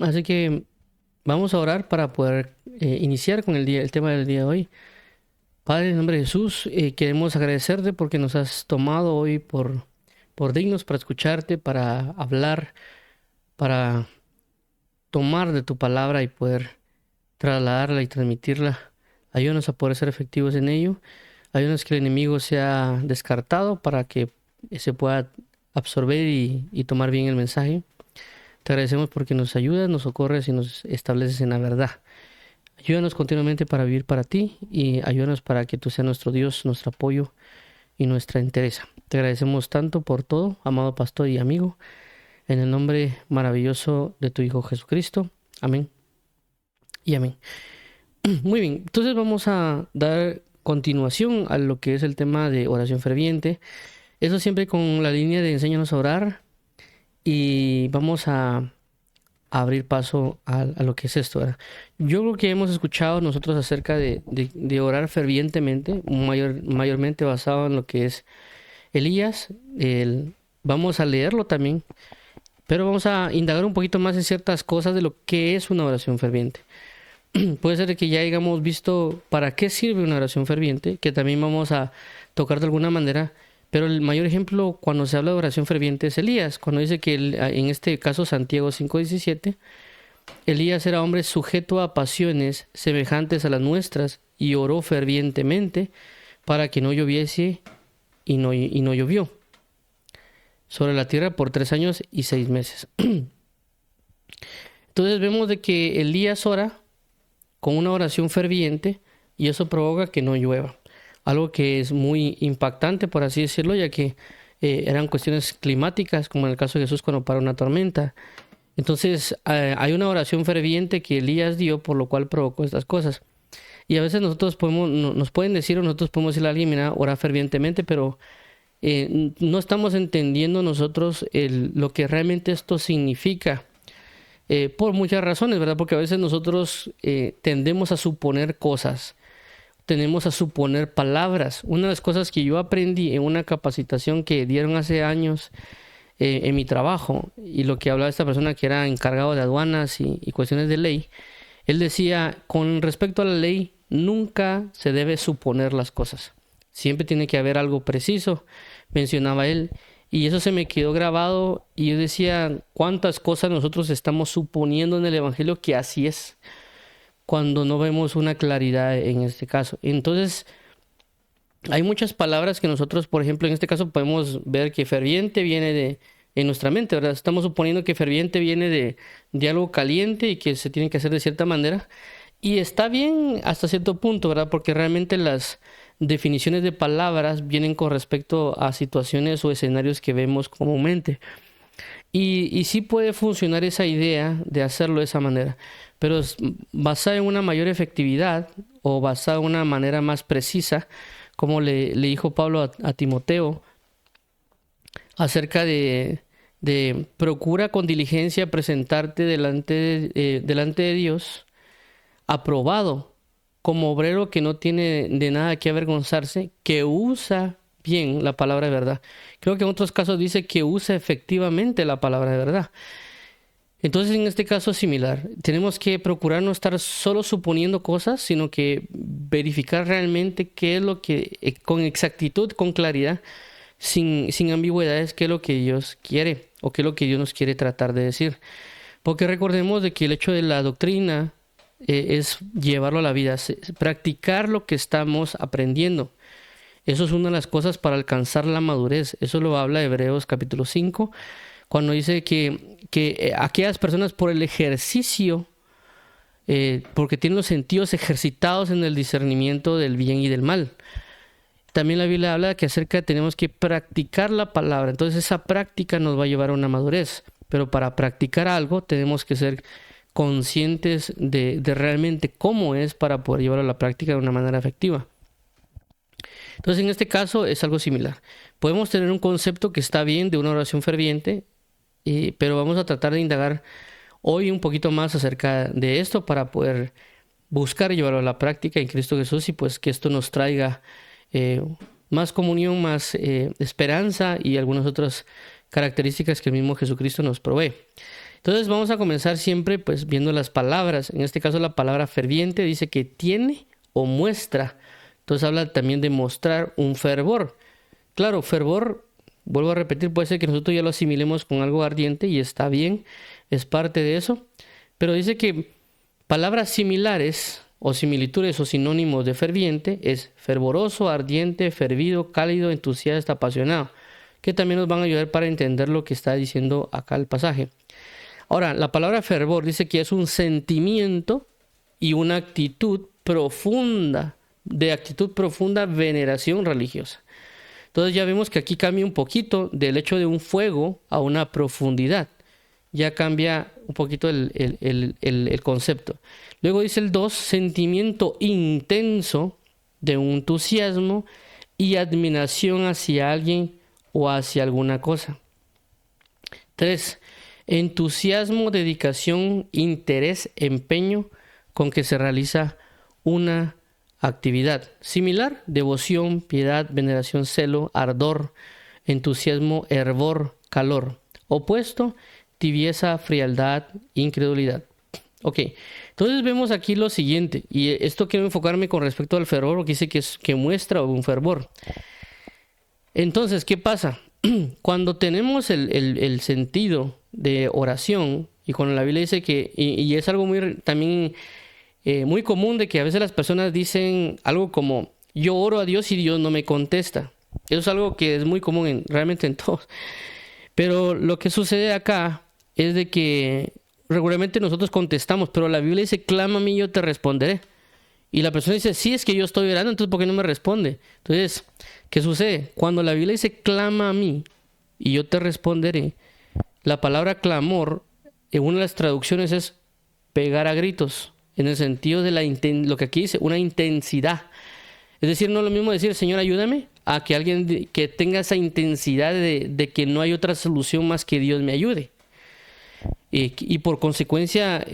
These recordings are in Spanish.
Así que vamos a orar para poder iniciar con el tema del día de hoy. Padre, en nombre de Jesús, queremos agradecerte porque nos has tomado hoy por dignos para escucharte, para hablar, para tomar de tu palabra y poder trasladarla y transmitirla. Ayúdanos a poder ser efectivos en ello. Ayúdanos que el enemigo sea descartado para que se pueda absorber y tomar bien el mensaje. Te agradecemos porque nos ayudas, nos socorres y nos estableces en la verdad. Ayúdanos continuamente para vivir para ti y ayúdanos para que tú seas nuestro Dios, nuestro apoyo y nuestra entereza. Te agradecemos tanto por todo, amado pastor y amigo, en el nombre maravilloso de tu Hijo Jesucristo. Amén y amén. Muy bien, entonces vamos a dar continuación a lo que es el tema de oración ferviente. Eso siempre con la línea de enséñanos a orar y vamos a abrir paso a lo que es esto, ¿verdad? Yo creo que hemos escuchado nosotros acerca de orar fervientemente, mayormente basado en lo que es Elías. Vamos a leerlo también, pero vamos a indagar un poquito más en ciertas cosas de lo que es una oración ferviente. Puede ser que ya hayamos visto para qué sirve una oración ferviente, que también vamos a tocar de alguna manera, pero el mayor ejemplo cuando se habla de oración ferviente es Elías, cuando dice que en este caso Santiago 5:17, Elías era hombre sujeto a pasiones semejantes a las nuestras y oró fervientemente para que no lloviese y no llovió sobre la tierra por 3 años y 6 meses. Entonces vemos de que Elías ora con una oración ferviente y eso provoca que no llueva. Algo que es muy impactante, por así decirlo, ya que eran cuestiones climáticas, como en el caso de Jesús cuando para una tormenta. Entonces hay una oración ferviente que Elías dio, por lo cual provocó estas cosas. Y a veces nosotros nos pueden decir o nosotros podemos decirle a alguien, mira, ora fervientemente, pero no estamos entendiendo nosotros lo que realmente esto significa. Por muchas razones, ¿verdad? Porque a veces nosotros tendemos a suponer cosas, tendemos a suponer palabras. Una de las cosas que yo aprendí en una capacitación que dieron hace años en mi trabajo, y lo que hablaba esta persona que era encargado de aduanas y cuestiones de ley, él decía, con respecto a la ley, nunca se debe suponer las cosas. Siempre tiene que haber algo preciso, mencionaba él. Y eso se me quedó grabado y yo decía, ¿cuántas cosas nosotros estamos suponiendo en el Evangelio que así es cuando no vemos una claridad en este caso? Entonces, hay muchas palabras que nosotros, por ejemplo, en este caso podemos ver que ferviente viene en nuestra mente, ¿verdad? Estamos suponiendo que ferviente viene de algo caliente y que se tiene que hacer de cierta manera. Y está bien hasta cierto punto, ¿verdad? Porque realmente las definiciones de palabras vienen con respecto a situaciones o escenarios que vemos comúnmente. Y sí puede funcionar esa idea de hacerlo de esa manera, pero basada en una mayor efectividad o basada en una manera más precisa, como le dijo Pablo a Timoteo, acerca de procura con diligencia presentarte delante de Dios aprobado, como obrero que no tiene de nada que avergonzarse, que usa bien la palabra de verdad. Creo que en otros casos dice que usa efectivamente la palabra de verdad. Entonces, en este caso es similar. Tenemos que procurar no estar solo suponiendo cosas, sino que verificar realmente qué es lo que, con exactitud, con claridad, sin ambigüedades, qué es lo que Dios quiere o qué es lo que Dios nos quiere tratar de decir. Porque recordemos de que el hecho de la doctrina es llevarlo a la vida, practicar lo que estamos aprendiendo. Eso es una de las cosas para alcanzar la madurez. Eso lo habla Hebreos capítulo 5, cuando dice que aquellas personas por el ejercicio, porque tienen los sentidos ejercitados en el discernimiento del bien y del mal. También la Biblia habla que acerca de tenemos que practicar la palabra. Entonces esa práctica nos va a llevar a una madurez. Pero para practicar algo tenemos que ser conscientes de realmente cómo es para poder llevarlo a la práctica de una manera efectiva. Entonces, en este caso es algo similar. Podemos tener un concepto que está bien de una oración ferviente, pero vamos a tratar de indagar hoy un poquito más acerca de esto para poder buscar llevarlo a la práctica en Cristo Jesús y pues que esto nos traiga más comunión, más esperanza y algunas otras características que el mismo Jesucristo nos provee. Entonces vamos a comenzar siempre pues viendo las palabras. En este caso la palabra ferviente dice que tiene o muestra. Entonces habla también de mostrar un fervor. Claro, fervor, vuelvo a repetir, puede ser que nosotros ya lo asimilemos con algo ardiente y está bien, es parte de eso. Pero dice que palabras similares o similitudes o sinónimos de ferviente es fervoroso, ardiente, fervido, cálido, entusiasta, apasionado, que también nos van a ayudar para entender lo que está diciendo acá el pasaje. Ahora, la palabra fervor dice que es un sentimiento y una actitud profunda, de actitud profunda veneración religiosa. Entonces ya vemos que aquí cambia un poquito del hecho de un fuego a una profundidad. Ya cambia un poquito el concepto. Luego dice el 2, sentimiento intenso de un entusiasmo y admiración hacia alguien o hacia alguna cosa. 3, entusiasmo, dedicación, interés, empeño con que se realiza una actividad. Similar, devoción, piedad, veneración, celo, ardor, entusiasmo, hervor, calor. Opuesto, tibieza, frialdad, incredulidad. Ok, entonces vemos aquí lo siguiente, y esto quiero enfocarme con respecto al fervor, porque dice que muestra un fervor. Entonces, ¿qué pasa? Cuando tenemos el sentido de oración, y cuando la Biblia dice que, y es algo muy también muy común de que a veces las personas dicen algo como, yo oro a Dios y Dios no me contesta. Eso es algo que es muy común realmente en todos. Pero lo que sucede acá es de que regularmente nosotros contestamos, pero la Biblia dice, clama a mí y yo te responderé. Y la persona dice, sí, es que yo estoy orando, entonces ¿por qué no me responde? Entonces, ¿qué sucede? Cuando la Biblia dice, clama a mí y yo te responderé, la palabra clamor, en una de las traducciones es pegar a gritos, en el sentido de lo que aquí dice, una intensidad. Es decir, no es lo mismo decir, Señor, ayúdame, a que alguien que tenga esa intensidad de que no hay otra solución más que Dios me ayude. Y por consecuencia,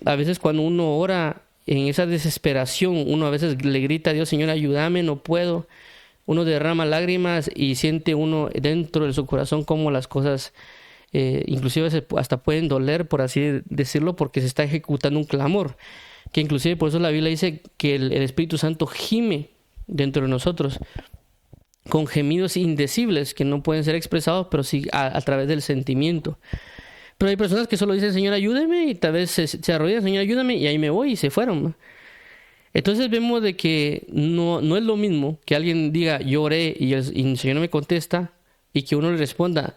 a veces cuando uno ora en esa desesperación, uno a veces le grita a Dios, Señor, ayúdame, no puedo. Uno derrama lágrimas y siente uno dentro de su corazón como las cosas, inclusive hasta pueden doler, por así decirlo, porque se está ejecutando un clamor. Que inclusive por eso la Biblia dice que el Espíritu Santo gime dentro de nosotros con gemidos indecibles que no pueden ser expresados, pero sí a través del sentimiento. Pero hay personas que solo dicen, Señor, ayúdame, y tal vez se arrodillan, Señor, ayúdame, y ahí me voy, y se fueron. Entonces vemos de que no es lo mismo que alguien diga, yo oré, y el Señor no me contesta, y que uno le responda,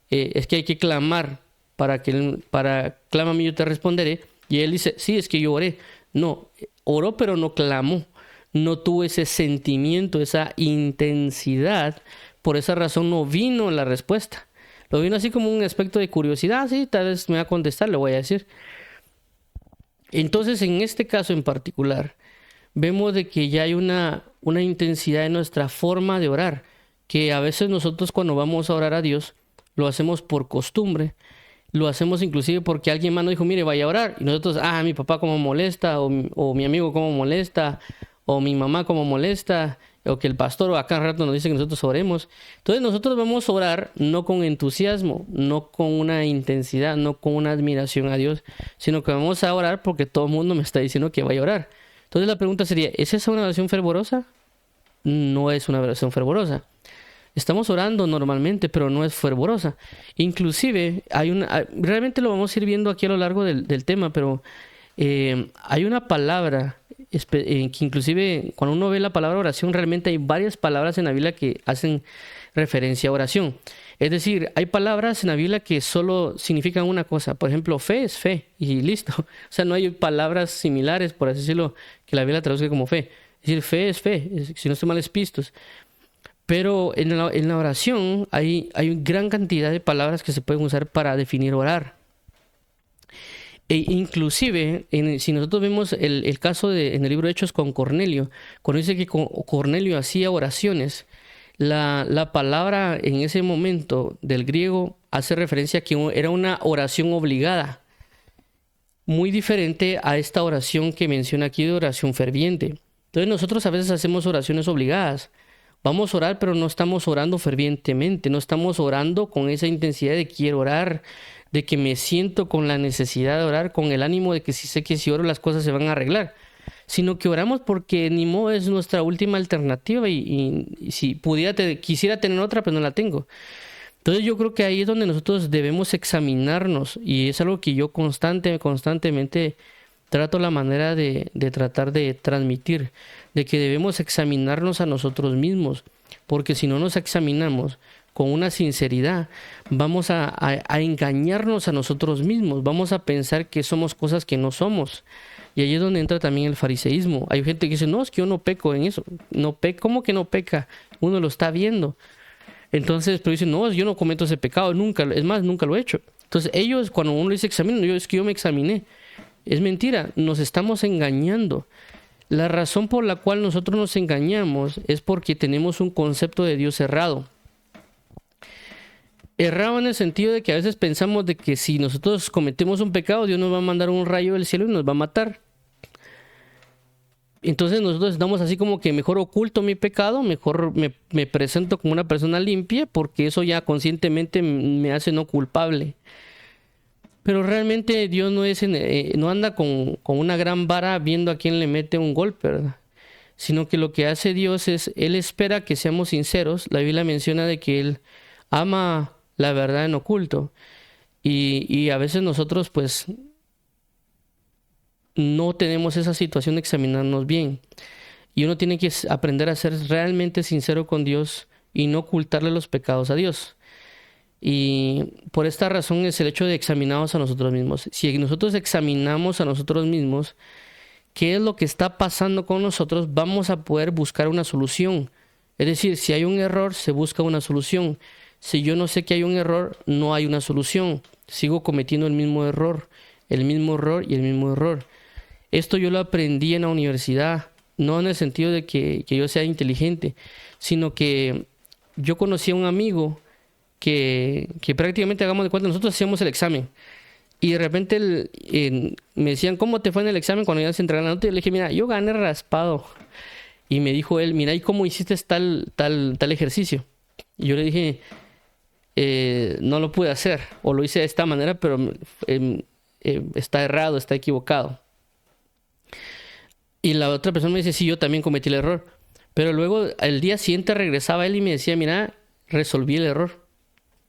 es que hay que clamar, para clama a mí, yo te responderé, y él dice, sí, es que yo oré. No, oró, pero no clamó, no tuvo ese sentimiento, esa intensidad, por esa razón no vino la respuesta. Lo vino así como un aspecto de curiosidad, sí, tal vez me va a contestar, le voy a decir. Entonces, en este caso en particular, vemos de que ya hay una intensidad en nuestra forma de orar, que a veces nosotros cuando vamos a orar a Dios, lo hacemos por costumbre, lo hacemos inclusive porque alguien más nos dijo, mire, vaya a orar, y nosotros, mi papá cómo molesta, o mi amigo cómo molesta, o mi mamá cómo molesta, o que el pastor o acá rato nos dice que nosotros oremos. Entonces nosotros vamos a orar no con entusiasmo, no con una intensidad, no con una admiración a Dios, sino que vamos a orar porque todo el mundo me está diciendo que vaya a orar. Entonces la pregunta sería, ¿es esa una oración fervorosa? No es una oración fervorosa. Estamos orando normalmente, pero no es fervorosa. Inclusive, realmente lo vamos a ir viendo aquí a lo largo del tema, pero hay una palabra que inclusive cuando uno ve la palabra oración, realmente hay varias palabras en la Biblia que hacen referencia a oración. Es decir, hay palabras en la Biblia que solo significan una cosa. Por ejemplo, fe es fe y listo. O sea, no hay palabras similares, por así decirlo, que la Biblia traduzca como fe. Es decir, fe es fe, si no estoy mal es pistos. Pero en la oración hay gran cantidad de palabras que se pueden usar para definir orar. E inclusive, si nosotros vemos el caso en el libro de Hechos con Cornelio, cuando dice que Cornelio hacía oraciones, la palabra en ese momento del griego hace referencia a que era una oración obligada, muy diferente a esta oración que menciona aquí de oración ferviente. Entonces nosotros a veces hacemos oraciones obligadas. Vamos a orar, pero no estamos orando fervientemente, no estamos orando con esa intensidad de quiero orar, de que me siento con la necesidad de orar, con el ánimo de que si sé que si oro las cosas se van a arreglar, sino que oramos porque ni modo es nuestra última alternativa y si pudiera quisiera tener otra, pero no la tengo. Entonces yo creo que ahí es donde nosotros debemos examinarnos y es algo que yo constantemente trato la manera de tratar de transmitir, de que debemos examinarnos a nosotros mismos, porque si no nos examinamos con una sinceridad, vamos a engañarnos a nosotros mismos, vamos a pensar que somos cosas que no somos. Y ahí es donde entra también el fariseísmo. Hay gente que dice, no, es que yo no peco en eso. No peco, ¿cómo que no peca? Uno lo está viendo. Entonces, pero dicen, no, yo no cometo ese pecado, nunca, es más, nunca lo he hecho. Entonces, ellos, cuando uno dice examina, es que yo me examiné. Es mentira, nos estamos engañando. La razón por la cual nosotros nos engañamos es porque tenemos un concepto de Dios errado. Errado en el sentido de que a veces pensamos de que si nosotros cometemos un pecado, Dios nos va a mandar un rayo del cielo y nos va a matar. Entonces nosotros estamos así como que mejor oculto mi pecado, mejor me presento como una persona limpia, porque eso ya conscientemente me hace no culpable. Pero realmente Dios no anda con una gran vara viendo a quién le mete un golpe, ¿verdad? Sino que lo que hace Dios es, Él espera que seamos sinceros. La Biblia menciona de que Él ama la verdad en oculto. Y a veces nosotros pues no tenemos esa situación de examinarnos bien. Y uno tiene que aprender a ser realmente sincero con Dios y no ocultarle los pecados a Dios. Y por esta razón es el hecho de examinarnos a nosotros mismos. Si nosotros examinamos a nosotros mismos, qué es lo que está pasando con nosotros, vamos a poder buscar una solución. Es decir, si hay un error, se busca una solución. Si yo no sé que hay un error, no hay una solución. Sigo cometiendo el mismo error y el mismo error. Esto yo lo aprendí en la universidad, no en el sentido de que yo sea inteligente, sino que yo conocí a un amigo que prácticamente, hagamos de cuenta, nosotros hacíamos el examen. Y de repente me decían, ¿cómo te fue en el examen cuando ya se entregó la nota? Y le dije, mira, yo gané raspado. Y me dijo él, mira, ¿y cómo hiciste tal ejercicio? Y yo le dije, no lo pude hacer, o lo hice de esta manera, pero está errado, está equivocado. Y la otra persona me dice, sí, yo también cometí el error. Pero luego, al día siguiente regresaba él y me decía, mira, resolví el error.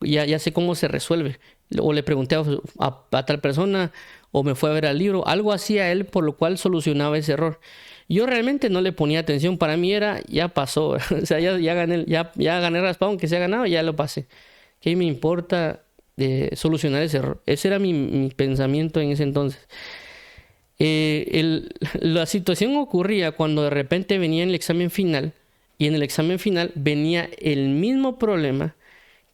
Ya sé cómo se resuelve. O le pregunté a tal persona, o me fue a ver al libro. Algo hacía él por lo cual solucionaba ese error. Yo realmente no le ponía atención. Para mí era, ya pasó. O sea, ya gané raspado, aunque se ha ganado, ya lo pasé. ¿Qué me importa solucionar ese error? Ese era mi pensamiento en ese entonces. La situación ocurría cuando de repente venía el examen final, y en el examen final venía el mismo problema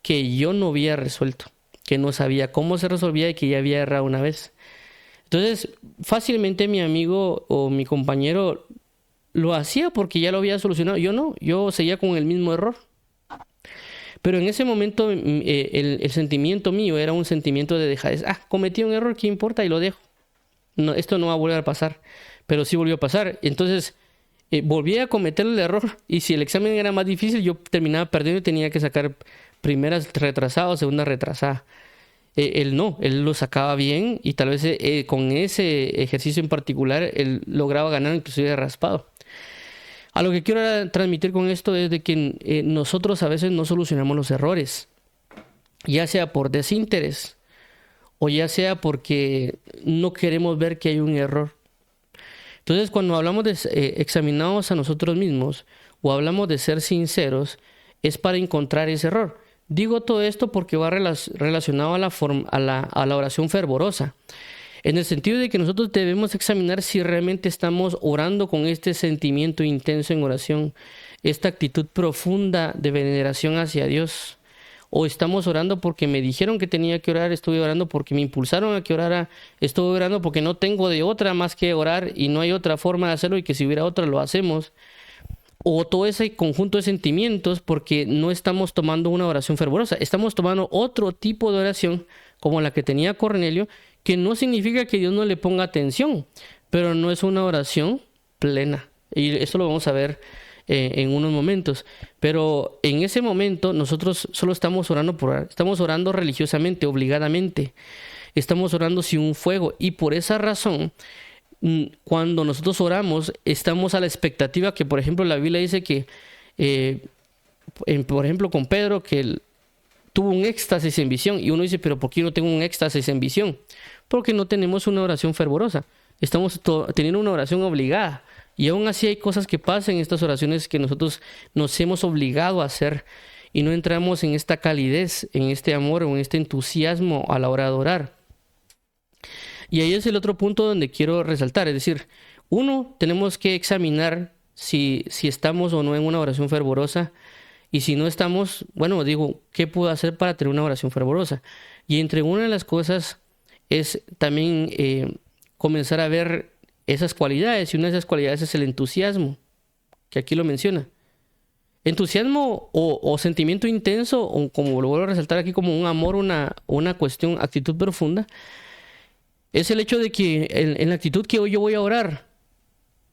que yo no había resuelto, que no sabía cómo se resolvía y que ya había errado una vez. Entonces, fácilmente mi amigo o mi compañero lo hacía porque ya lo había solucionado. Yo no, yo seguía con el mismo error. Pero en ese momento el sentimiento mío era un sentimiento de dejadez. Cometí un error, ¿qué importa? Y lo dejo. No, esto no va a volver a pasar. Pero sí volvió a pasar. Entonces, volví a cometer el error. Y si el examen era más difícil, yo terminaba perdiendo y tenía que sacar primeras retrasadas o segunda retrasada. Él no, él lo sacaba bien y tal vez con ese ejercicio en particular, él lograba ganar inclusive raspado. A lo que quiero transmitir con esto es de que nosotros a veces no solucionamos los errores, ya sea por desinterés o ya sea porque no queremos ver que hay un error. Entonces, cuando hablamos de examinarnos a nosotros mismos o hablamos de ser sinceros, es para encontrar ese error. Digo todo esto porque va relacionado a la oración fervorosa. En el sentido de que nosotros debemos examinar si realmente estamos orando con este sentimiento intenso en oración, esta actitud profunda de veneración hacia Dios. O estamos orando porque me dijeron que tenía que orar, estuve orando porque me impulsaron a que orara, estuve orando porque no tengo de otra más que orar y no hay otra forma de hacerlo y que si hubiera otra lo hacemos. O todo ese conjunto de sentimientos porque no estamos tomando una oración fervorosa, estamos tomando otro tipo de oración como la que tenía Cornelio, que no significa que Dios no le ponga atención, pero no es una oración plena. Y esto lo vamos a ver en unos momentos. Pero en ese momento nosotros solo estamos orando por orar. Estamos orando religiosamente, obligadamente. Estamos orando sin un fuego. Y por esa razón, cuando nosotros oramos, estamos a la expectativa que, por ejemplo, la Biblia dice que, por ejemplo, con Pedro, que él tuvo un éxtasis en visión. Y uno dice, pero ¿por qué no tengo un éxtasis en visión? Porque no tenemos una oración fervorosa. Estamos teniendo una oración obligada. Y aún así hay cosas que pasan en estas oraciones que nosotros nos hemos obligado a hacer y no entramos en esta calidez, en este amor o en este entusiasmo a la hora de orar. Y ahí es el otro punto donde quiero resaltar. Es decir, uno, tenemos que examinar si estamos o no en una oración fervorosa. Y si no estamos, bueno, digo, ¿qué puedo hacer para tener una oración fervorosa? Y entre una de las cosas es también comenzar a ver esas cualidades, y una de esas cualidades es el entusiasmo, que aquí lo menciona. Entusiasmo o sentimiento intenso, o como lo vuelvo a resaltar aquí, como un amor, una cuestión, actitud profunda, es el hecho de que en la actitud que hoy yo voy a orar,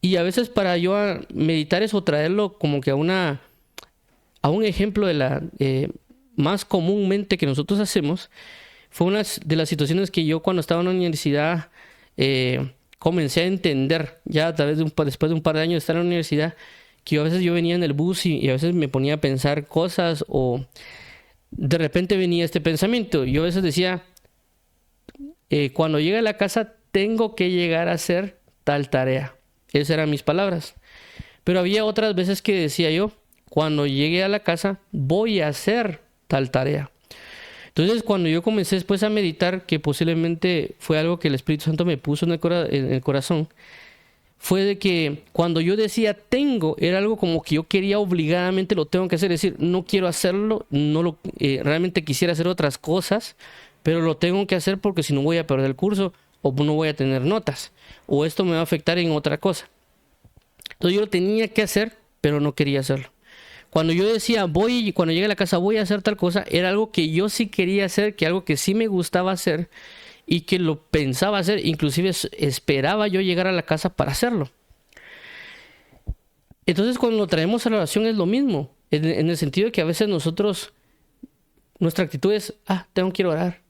y a veces para yo meditar eso, traerlo como que a un ejemplo de la más comúnmente que nosotros hacemos, fue una de las situaciones que yo cuando estaba en la universidad comencé a entender, ya a través después de un par de años de estar en la universidad, que a veces yo venía en el bus y a veces me ponía a pensar cosas, o de repente venía este pensamiento. Yo a veces decía, cuando llegue a la casa tengo que llegar a hacer tal tarea. Esas eran mis palabras. Pero había otras veces que decía yo, cuando llegue a la casa voy a hacer tal tarea. Entonces, cuando yo comencé después a meditar, que posiblemente fue algo que el Espíritu Santo me puso en el corazón, fue de que cuando yo decía tengo, era algo como que yo quería obligadamente, lo tengo que hacer. Es decir, no quiero hacerlo, realmente quisiera hacer otras cosas, pero lo tengo que hacer porque si no voy a perder el curso, o no voy a tener notas, o esto me va a afectar en otra cosa. Entonces yo lo tenía que hacer, pero no quería hacerlo. Cuando yo decía cuando llegue a la casa voy a hacer tal cosa, era algo que yo sí quería hacer, que algo que sí me gustaba hacer y que lo pensaba hacer, inclusive esperaba yo llegar a la casa para hacerlo. Entonces cuando lo traemos a la oración es lo mismo, en el sentido de que a veces nuestra actitud es, tengo que ir a orar.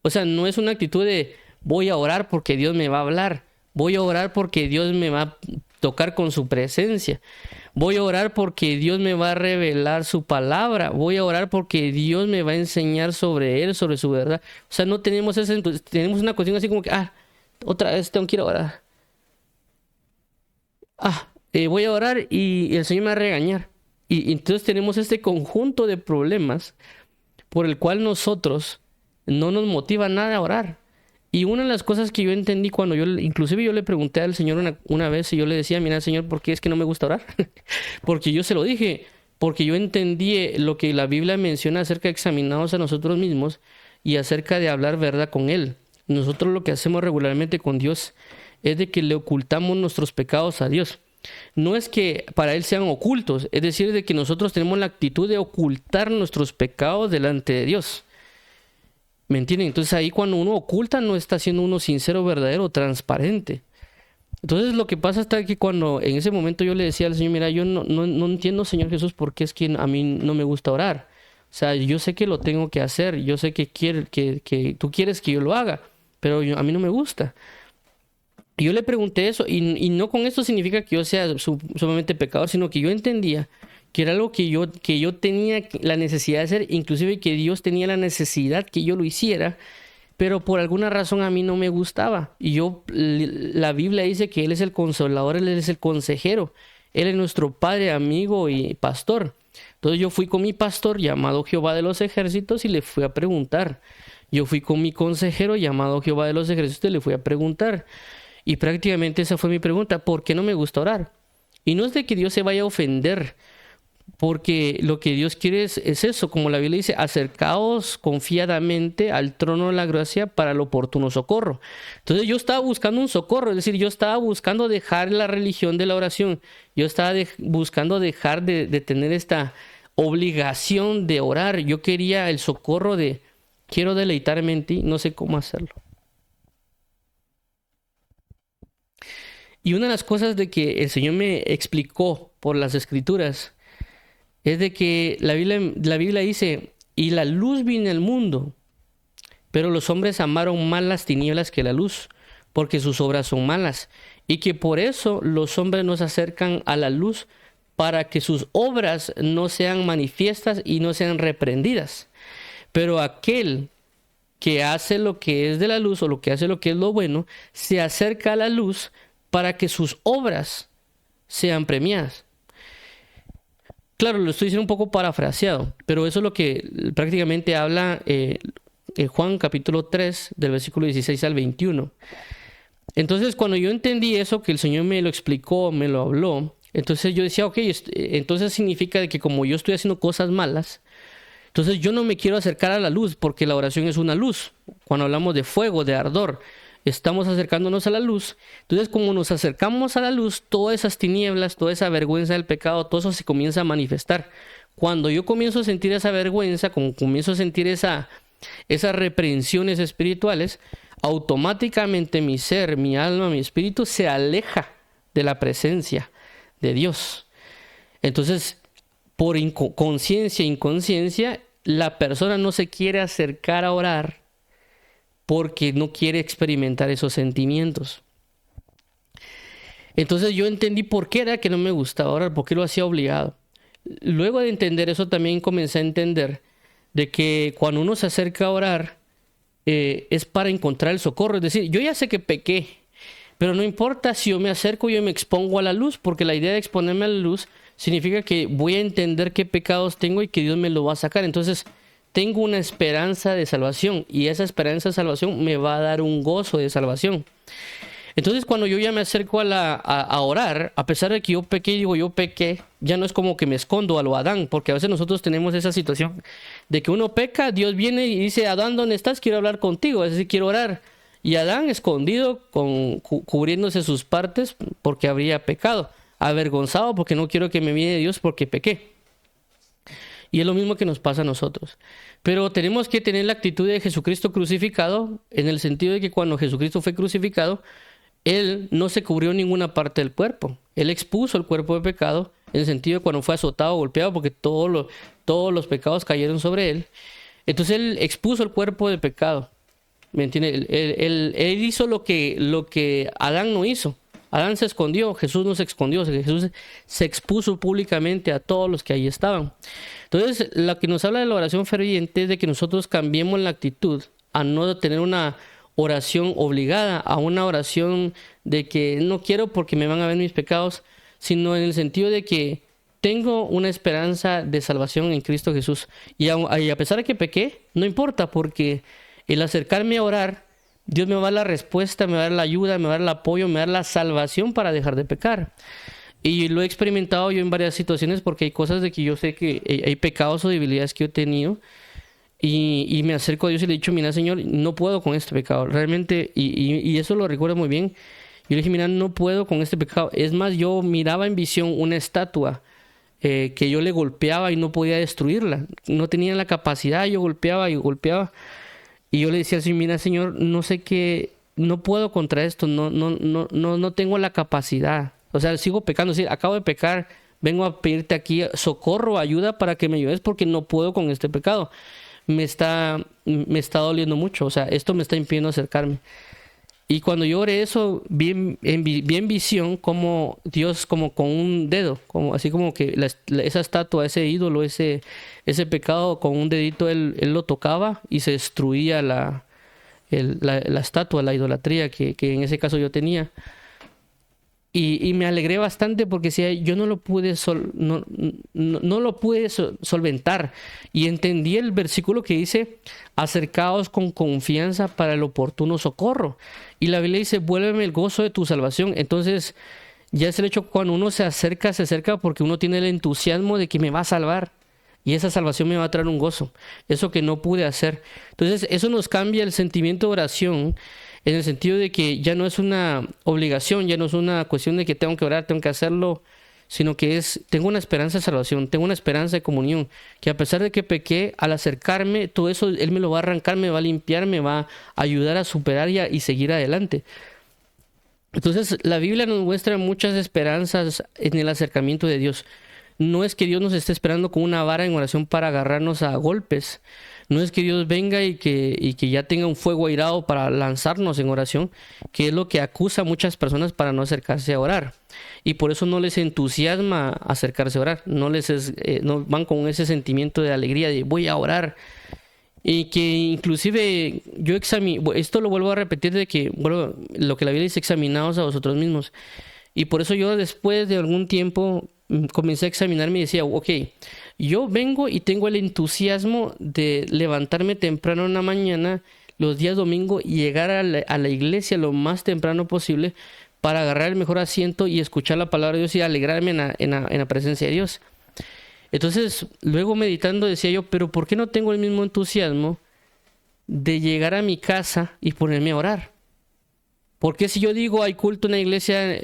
O sea, no es una actitud de voy a orar porque Dios me va a hablar, voy a orar porque Dios me va a tocar con su presencia. Voy a orar porque Dios me va a revelar su palabra. Voy a orar porque Dios me va a enseñar sobre Él, sobre su verdad. O sea, no tenemos tenemos una cuestión así como que, otra vez tengo que ir a orar. Voy a orar y el Señor me va a regañar. Y entonces tenemos este conjunto de problemas por el cual nosotros no nos motiva nada a orar. Y una de las cosas que yo entendí cuando inclusive yo le pregunté al Señor una vez y yo le decía, mira Señor, ¿por qué es que no me gusta orar? Porque yo se lo dije, porque yo entendí lo que la Biblia menciona acerca de examinarnos a nosotros mismos y acerca de hablar verdad con Él. Nosotros lo que hacemos regularmente con Dios es de que le ocultamos nuestros pecados a Dios. No es que para Él sean ocultos, es decir, de que nosotros tenemos la actitud de ocultar nuestros pecados delante de Dios. ¿Me entienden? Entonces ahí cuando uno oculta no está siendo uno sincero, verdadero, transparente. Entonces lo que pasa está que cuando en ese momento yo le decía al Señor, mira, yo no entiendo, Señor Jesús, por qué es que a mí no me gusta orar. O sea, yo sé que lo tengo que hacer, yo sé que tú quieres que yo lo haga, pero a mí no me gusta. Y yo le pregunté eso, y no con esto significa que yo sea sumamente pecador, sino que yo entendía que era algo que yo tenía la necesidad de hacer, inclusive que Dios tenía la necesidad que yo lo hiciera, pero por alguna razón a mí no me gustaba. Y la Biblia dice que Él es el consolador, Él es el consejero, Él es nuestro Padre, amigo y pastor. Entonces yo fui con mi pastor llamado Jehová de los Ejércitos y le fui a preguntar. Yo fui con mi consejero llamado Jehová de los Ejércitos y le fui a preguntar. Y prácticamente esa fue mi pregunta, ¿por qué no me gusta orar? Y no es de que Dios se vaya a ofender, porque lo que Dios quiere es eso, como la Biblia dice, acercaos confiadamente al trono de la gracia para el oportuno socorro. Entonces yo estaba buscando un socorro, es decir, yo estaba buscando dejar la religión de la oración, yo estaba buscando dejar de tener esta obligación de orar, yo quería el socorro de quiero deleitarme en ti, no sé cómo hacerlo. Y una de las cosas de que el Señor me explicó por las escrituras es de que la Biblia dice, y la luz vino al mundo, pero los hombres amaron más las tinieblas que la luz, porque sus obras son malas, y que por eso los hombres no se acercan a la luz, para que sus obras no sean manifiestas y no sean reprendidas. Pero aquel que hace lo que es de la luz, o lo que hace lo que es lo bueno, se acerca a la luz para que sus obras sean premiadas. Claro, lo estoy diciendo un poco parafraseado, pero eso es lo que prácticamente habla Juan capítulo 3, del versículo 16 al 21. Entonces, cuando yo entendí eso, que el Señor me lo explicó, me lo habló, entonces yo decía, ok, entonces significa de que como yo estoy haciendo cosas malas, entonces yo no me quiero acercar a la luz, porque la oración es una luz. Cuando hablamos de fuego, de ardor, estamos acercándonos a la luz. Entonces, como nos acercamos a la luz, todas esas tinieblas, toda esa vergüenza del pecado, todo eso se comienza a manifestar. Cuando yo comienzo a sentir esa vergüenza, como comienzo a sentir esas reprensiones espirituales, automáticamente mi ser, mi alma, mi espíritu se aleja de la presencia de Dios. Entonces, por conciencia e inconsciencia, la persona no se quiere acercar a orar porque no quiere experimentar esos sentimientos. Entonces yo entendí por qué era que no me gustaba orar, por qué lo hacía obligado. Luego de entender eso, también comencé a entender de que cuando uno se acerca a orar, es para encontrar el socorro. Es decir, yo ya sé que pequé, pero no importa si yo me acerco, yo me expongo a la luz, porque la idea de exponerme a la luz significa que voy a entender qué pecados tengo y que Dios me lo va a sacar. Entonces, tengo una esperanza de salvación, y esa esperanza de salvación me va a dar un gozo de salvación. Entonces, cuando yo ya me acerco a orar, a pesar de que yo pequé, digo, yo pequé, ya no es como que me escondo a lo Adán, porque a veces nosotros tenemos esa situación de que uno peca, Dios viene y dice, Adán, ¿dónde estás? Quiero hablar contigo, es decir, quiero orar. Y Adán, escondido, cubriéndose sus partes porque habría pecado, avergonzado porque no quiero que me mire Dios porque pequé. Y es lo mismo que nos pasa a nosotros. Pero tenemos que tener la actitud de Jesucristo crucificado, en el sentido de que cuando Jesucristo fue crucificado, Él no se cubrió ninguna parte del cuerpo. Él expuso el cuerpo de pecado, en el sentido de cuando fue azotado, golpeado, porque todos los pecados cayeron sobre Él. Entonces Él expuso el cuerpo de pecado. ¿Me entiende? Él hizo lo que Adán no hizo. Adán se escondió, Jesús no se escondió, Jesús se expuso públicamente a todos los que ahí estaban. Entonces, lo que nos habla de la oración ferviente es de que nosotros cambiemos la actitud a no tener una oración obligada, a una oración de que no quiero porque me van a ver mis pecados, sino en el sentido de que tengo una esperanza de salvación en Cristo Jesús. Y a pesar de que pequé, no importa, porque el acercarme a orar, Dios me va a dar la respuesta, me va a dar la ayuda, me va a dar el apoyo, me va a dar la salvación para dejar de pecar. Y lo he experimentado yo en varias situaciones, porque hay cosas de que yo sé que hay pecados o debilidades que yo he tenido, y me acerco a Dios y le he dicho, mira, Señor, no puedo con este pecado. Realmente, y eso lo recuerdo muy bien. Yo le dije, mira, no puedo con este pecado. Es más, yo miraba en visión una estatua que yo le golpeaba y no podía destruirla. No tenía la capacidad, yo golpeaba y golpeaba. Y yo le decía así, mira, Señor, no sé qué, no puedo contra esto, no tengo la capacidad. O sea, sigo pecando, es decir, acabo de pecar, vengo a pedirte aquí socorro, ayuda para que me ayudes porque no puedo con este pecado. Me está doliendo mucho, o sea, esto me está impidiendo acercarme. Y cuando yo oré eso, vi en visión como Dios, como con un dedo, como así como que esa estatua, ese ídolo, ese pecado, con un dedito él lo tocaba y se destruía la estatua, la idolatría que en ese caso yo tenía. Y me alegré bastante porque decía, yo no lo pude solventar. Y entendí el versículo que dice, acercaos con confianza para el oportuno socorro. Y la Biblia dice, vuélveme el gozo de tu salvación. Entonces, ya es el hecho cuando uno se acerca porque uno tiene el entusiasmo de que me va a salvar. Y esa salvación me va a traer un gozo. Eso que no pude hacer. Entonces, eso nos cambia el sentimiento de oración, en el sentido de que ya no es una obligación, ya no es una cuestión de que tengo que orar, tengo que hacerlo, sino que tengo una esperanza de salvación, tengo una esperanza de comunión, que a pesar de que pequé, al acercarme, todo eso Él me lo va a arrancar, me va a limpiar, me va a ayudar a superar y seguir adelante. Entonces, la Biblia nos muestra muchas esperanzas en el acercamiento de Dios. No es que Dios nos esté esperando con una vara en oración para agarrarnos a golpes. No es que Dios venga y que ya tenga un fuego airado para lanzarnos en oración, que es lo que acusa a muchas personas para no acercarse a orar. Y por eso no les entusiasma acercarse a orar. No van con ese sentimiento de alegría de voy a orar. Y que inclusive esto lo vuelvo a repetir de que, bueno, lo que la Biblia dice, examinaos a vosotros mismos. Y por eso yo después de algún tiempo comencé a examinarme y decía, ok, yo vengo y tengo el entusiasmo de levantarme temprano en la mañana, los días domingo, y llegar a la iglesia lo más temprano posible para agarrar el mejor asiento y escuchar la palabra de Dios y alegrarme en la presencia de Dios. Entonces, luego meditando decía yo, pero ¿por qué no tengo el mismo entusiasmo de llegar a mi casa y ponerme a orar? Porque si yo digo hay culto en la iglesia,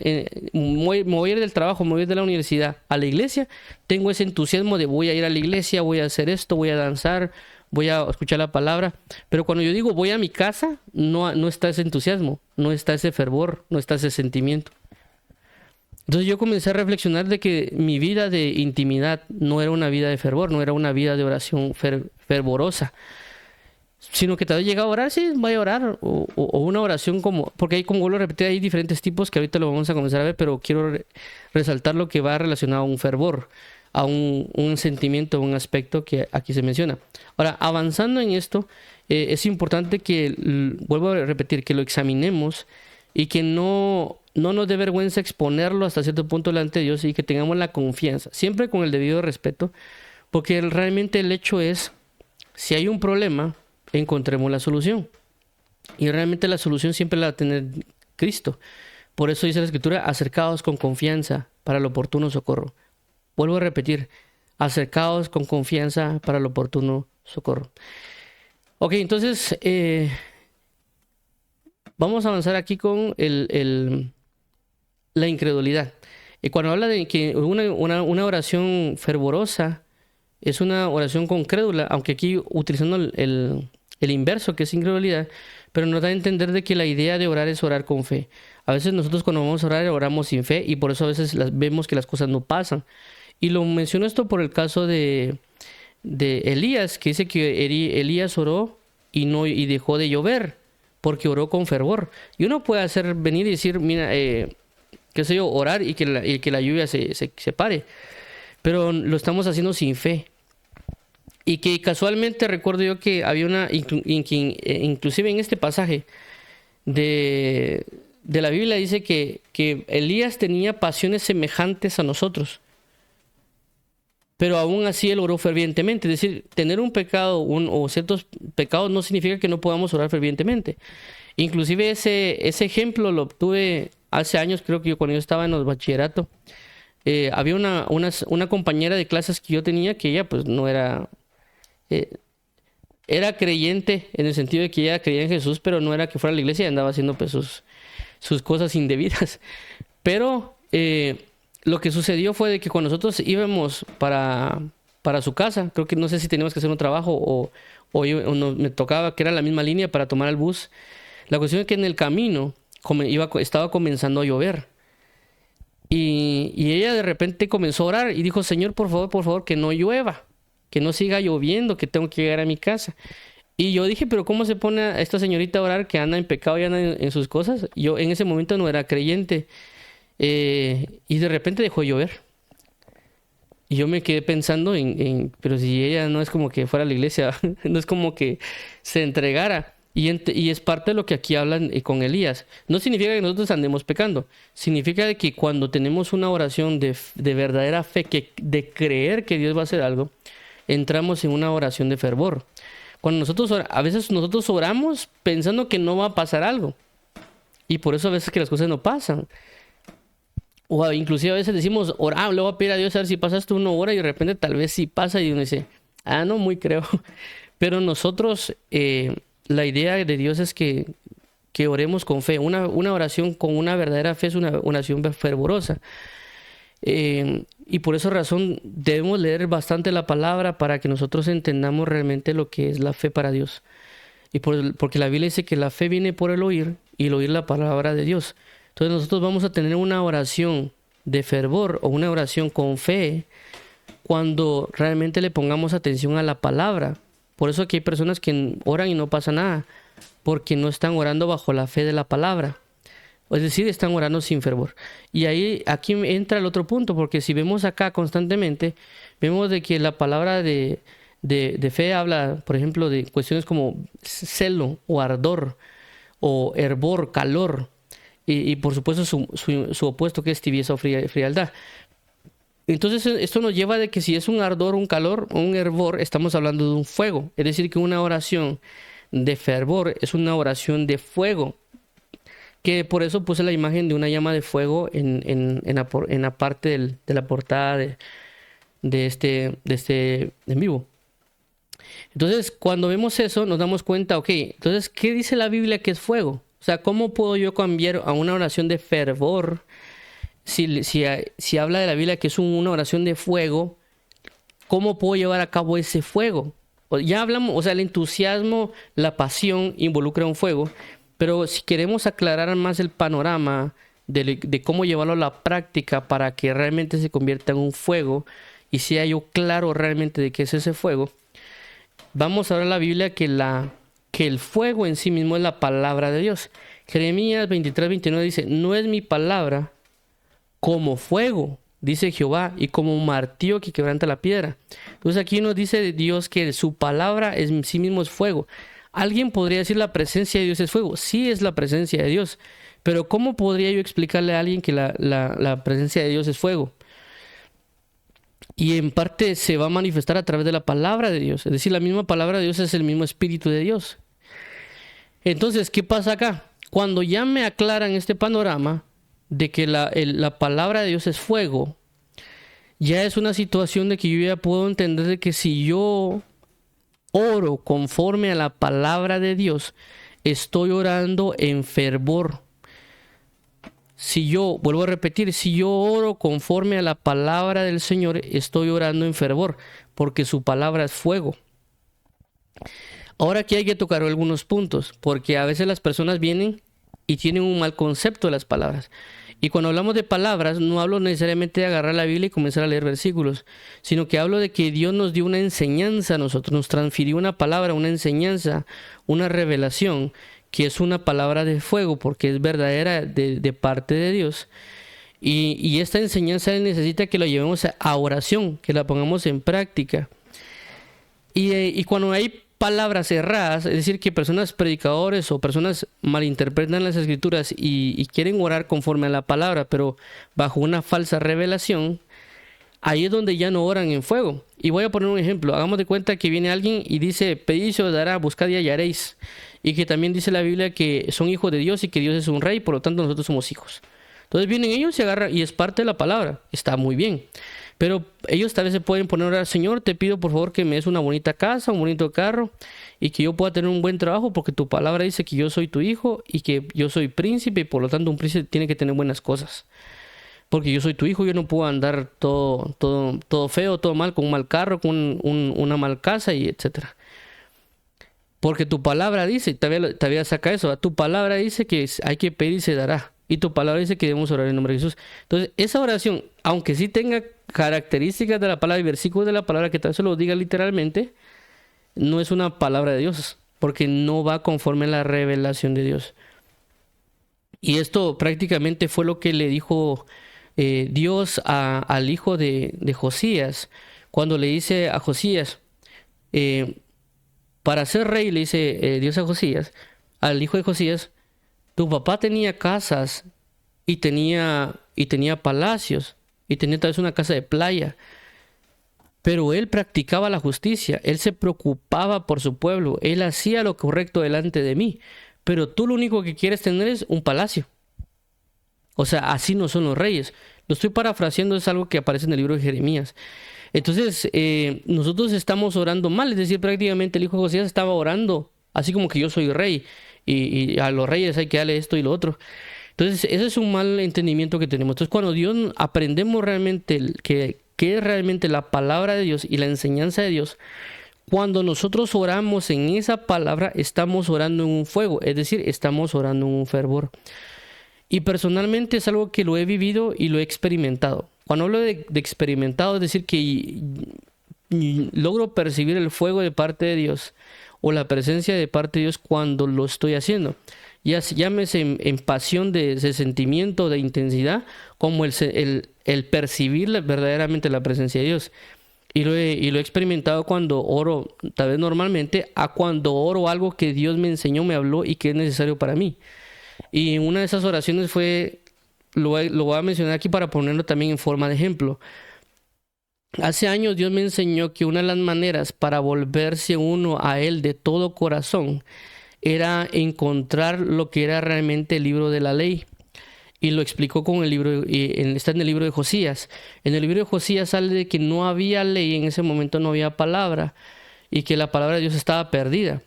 me voy a ir del trabajo, me voy a ir de la universidad a la iglesia, tengo ese entusiasmo de voy a ir a la iglesia, voy a hacer esto, voy a danzar, voy a escuchar la palabra. Pero cuando yo digo voy a mi casa, no está ese entusiasmo, no está ese fervor, no está ese sentimiento. Entonces yo comencé a reflexionar de que mi vida de intimidad no era una vida de fervor, no era una vida de oración fervorosa, sino que tal vez llega a orar, sí, voy a orar, o una oración como, porque hay, como vuelvo a repetir, hay diferentes tipos que ahorita lo vamos a comenzar a ver, pero quiero resaltar lo que va relacionado a un fervor, a un sentimiento, un aspecto que aquí se menciona. Ahora, avanzando en esto, es importante que, vuelvo a repetir, que lo examinemos y que no nos dé vergüenza exponerlo hasta cierto punto delante de Dios y que tengamos la confianza, siempre con el debido respeto, porque realmente el hecho es, si hay un problema, encontremos la solución. Y realmente la solución siempre la va a tener Cristo. Por eso dice la Escritura, acercaos con confianza para el oportuno socorro. Vuelvo a repetir, acercaos con confianza para el oportuno socorro. Ok, entonces vamos a avanzar aquí con la incredulidad. Y cuando habla de que una oración fervorosa es una oración con crédula, aunque aquí utilizando el inverso, que es incredulidad, pero nos da a entender de que la idea de orar es orar con fe. A veces nosotros cuando vamos a orar oramos sin fe y por eso a veces vemos que las cosas no pasan. Y lo menciono esto por el caso de Elías, que dice que Elías oró y dejó de llover porque oró con fervor. Y uno puede venir y decir, mira, qué sé yo, orar y que la lluvia se pare. Pero lo estamos haciendo sin fe. Y que casualmente recuerdo yo que había inclusive en este pasaje de la Biblia dice que Elías tenía pasiones semejantes a nosotros. Pero aún así él oró fervientemente. Es decir, tener un pecado o ciertos pecados no significa que no podamos orar fervientemente. Inclusive ese ejemplo lo obtuve hace años, creo que cuando yo estaba en el bachillerato. Había una compañera de clases que yo tenía que ella pues no era... era creyente en el sentido de que ella creía en Jesús, pero no era que fuera a la iglesia y andaba haciendo pues sus cosas indebidas. Pero lo que sucedió fue de que cuando nosotros íbamos para su casa, creo que no sé si teníamos que hacer un trabajo me tocaba que era la misma línea para tomar el bus. La cuestión es que en el camino estaba comenzando a llover. Y ella de repente comenzó a orar y dijo, Señor, por favor, que no llueva, que no siga lloviendo, que tengo que llegar a mi casa. Y yo dije, pero ¿cómo se pone a esta señorita a orar que anda en pecado y anda en sus cosas? Yo en ese momento no era creyente. Y de repente dejó de llover. Y yo me quedé pensando pero si ella no es como que fuera a la iglesia, no es como que se entregara. Y es parte de lo que aquí hablan con Elías. No significa que nosotros andemos pecando. Significa que cuando tenemos una oración de verdadera fe, de creer que Dios va a hacer algo, entramos en una oración de fervor. A veces nosotros oramos pensando que no va a pasar algo. Y por eso a veces que las cosas no pasan. O inclusive a veces decimos, le voy a pedir a Dios a ver si pasa esto una hora y de repente tal vez sí pasa y uno dice, no muy creo. Pero nosotros... la idea de Dios es que oremos con fe. Una oración con una verdadera fe es una oración fervorosa. Y por esa razón debemos leer bastante la palabra para que nosotros entendamos realmente lo que es la fe para Dios. Porque la Biblia dice que la fe viene por el oír y el oír la palabra de Dios. Entonces nosotros vamos a tener una oración de fervor o una oración con fe cuando realmente le pongamos atención a la palabra. Por eso aquí hay personas que oran y no pasa nada, porque no están orando bajo la fe de la palabra. Es decir, están orando sin fervor. Y aquí entra el otro punto, porque si vemos acá constantemente, vemos de que la palabra de fe habla, por ejemplo, de cuestiones como celo o ardor o hervor, calor. Y por supuesto su opuesto, que es tibieza o frialdad. Entonces esto nos lleva de que si es un ardor, un calor o un hervor, estamos hablando de un fuego. Es decir, que una oración de fervor es una oración de fuego. Que por eso puse la imagen de una llama de fuego en la parte de la portada de este en vivo. Entonces, cuando vemos eso, nos damos cuenta, ok, entonces, ¿qué dice la Biblia que es fuego? O sea, ¿cómo puedo yo cambiar a una oración de fervor? Si habla de la Biblia que es una oración de fuego, ¿cómo puedo llevar a cabo ese fuego? Ya hablamos, o sea, el entusiasmo, la pasión involucra un fuego, pero si queremos aclarar más el panorama de cómo llevarlo a la práctica para que realmente se convierta en un fuego y sea yo claro realmente de qué es ese fuego, vamos a ver en la Biblia que el fuego en sí mismo es la palabra de Dios. Jeremías 23:29 dice, no es mi palabra como fuego, dice Jehová, y como un martillo que quebranta la piedra. Entonces aquí nos dice Dios que su palabra en sí mismo es fuego. Alguien podría decir la presencia de Dios es fuego. Sí, es la presencia de Dios. Pero ¿cómo podría yo explicarle a alguien que la presencia de Dios es fuego? Y en parte se va a manifestar a través de la palabra de Dios. Es decir, la misma palabra de Dios es el mismo Espíritu de Dios. Entonces, ¿qué pasa acá? Cuando ya me aclaran este panorama de que la palabra de Dios es fuego, ya es una situación de que yo ya puedo entender de que si yo oro conforme a la palabra de Dios, estoy orando en fervor. Vuelvo a repetir, si yo oro conforme a la palabra del Señor, estoy orando en fervor, porque su palabra es fuego. Ahora aquí hay que tocar algunos puntos, porque a veces las personas vienen y tienen un mal concepto de las palabras. Y cuando hablamos de palabras, no hablo necesariamente de agarrar la Biblia y comenzar a leer versículos, sino que hablo de que Dios nos dio una enseñanza a nosotros, nos transfirió una palabra, una enseñanza, una revelación, que es una palabra de fuego, porque es verdadera de parte de Dios. Y esta enseñanza necesita que la llevemos a oración, que la pongamos en práctica. Y cuando hay palabras erradas, es decir, que personas predicadores o personas malinterpretan las escrituras y quieren orar conforme a la palabra, pero bajo una falsa revelación, ahí es donde ya no oran en fuego. Y voy a poner un ejemplo. Hagamos de cuenta que viene alguien y dice, pedid y se os dará, buscad y hallaréis. Y que también dice la Biblia que son hijos de Dios y que Dios es un rey, por lo tanto nosotros somos hijos. Entonces vienen ellos y se agarran, y es parte de la palabra. Está muy bien. Pero ellos tal vez se pueden poner a orar, Señor, te pido por favor que me des una bonita casa, un bonito carro, y que yo pueda tener un buen trabajo, porque tu palabra dice que yo soy tu hijo y que yo soy príncipe, y por lo tanto un príncipe tiene que tener buenas cosas. Porque yo soy tu hijo, yo no puedo andar todo feo, todo mal, con un mal carro, con una mal casa, y etcétera. Porque tu palabra dice, todavía saca eso, tu palabra dice que hay que pedir y se dará. Y tu palabra dice que debemos orar en nombre de Jesús. Entonces, esa oración, aunque sí tenga características de la palabra y versículos de la palabra que tal vez se lo diga literalmente, no es una palabra de Dios, porque no va conforme a la revelación de Dios. Y esto prácticamente fue lo que le dijo Dios al hijo de Josías, cuando le dice a Josías, para ser rey, le dice Dios a Josías, al hijo de Josías, tu papá tenía casas y tenía palacios y tenía tal vez una casa de playa, pero él practicaba la justicia, él se preocupaba por su pueblo, él hacía lo correcto delante de mí, pero tú lo único que quieres tener es un palacio. O sea, así no son los reyes. Lo estoy parafraseando, es algo que aparece en el libro de Jeremías. Entonces, nosotros estamos orando mal, es decir, prácticamente el hijo de Josías estaba orando, así como que yo soy rey, y a los reyes hay que darle esto y lo otro. Entonces, ese es un mal entendimiento que tenemos. Entonces, cuando Dios aprendemos realmente que es realmente la palabra de Dios y la enseñanza de Dios, cuando nosotros oramos en esa palabra, estamos orando en un fuego, es decir, estamos orando en un fervor. Y personalmente es algo que lo he vivido y lo he experimentado. Cuando hablo de experimentado, es decir, que logro percibir el fuego de parte de Dios o la presencia de parte de Dios cuando lo estoy haciendo. Ya llámese en pasión de sentimiento, de intensidad, como el percibir verdaderamente la presencia de Dios. Y lo he experimentado cuando oro, tal vez normalmente, a cuando oro algo que Dios me enseñó, me habló y que es necesario para mí. Y una de esas oraciones fue, lo voy a mencionar aquí para ponerlo también en forma de ejemplo. Hace años Dios me enseñó que una de las maneras para volverse uno a Él de todo corazón era encontrar lo que era realmente el libro de la ley. Y lo explicó con el libro, está en el libro de Josías. En el libro de Josías sale de que no había ley, en ese momento no había palabra, y que la palabra de Dios estaba perdida.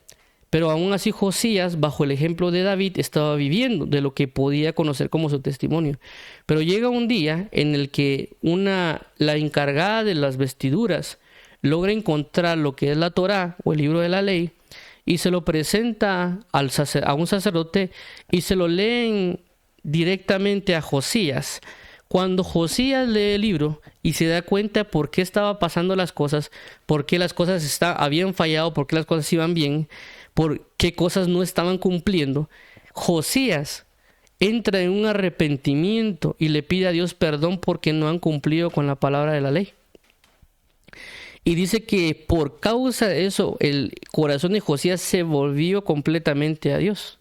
Pero aún así Josías, bajo el ejemplo de David, estaba viviendo de lo que podía conocer como su testimonio. Pero llega un día en el que la encargada de las vestiduras logra encontrar lo que es la Torá o el libro de la ley y se lo presenta a un sacerdote y se lo leen directamente a Josías. Cuando Josías lee el libro y se da cuenta por qué estaba pasando las cosas, por qué las cosas habían fallado, por qué las cosas iban bien, por qué cosas no estaban cumpliendo, Josías entra en un arrepentimiento y le pide a Dios perdón porque no han cumplido con la palabra de la ley. Y dice que por causa de eso el corazón de Josías se volvió completamente a Dios.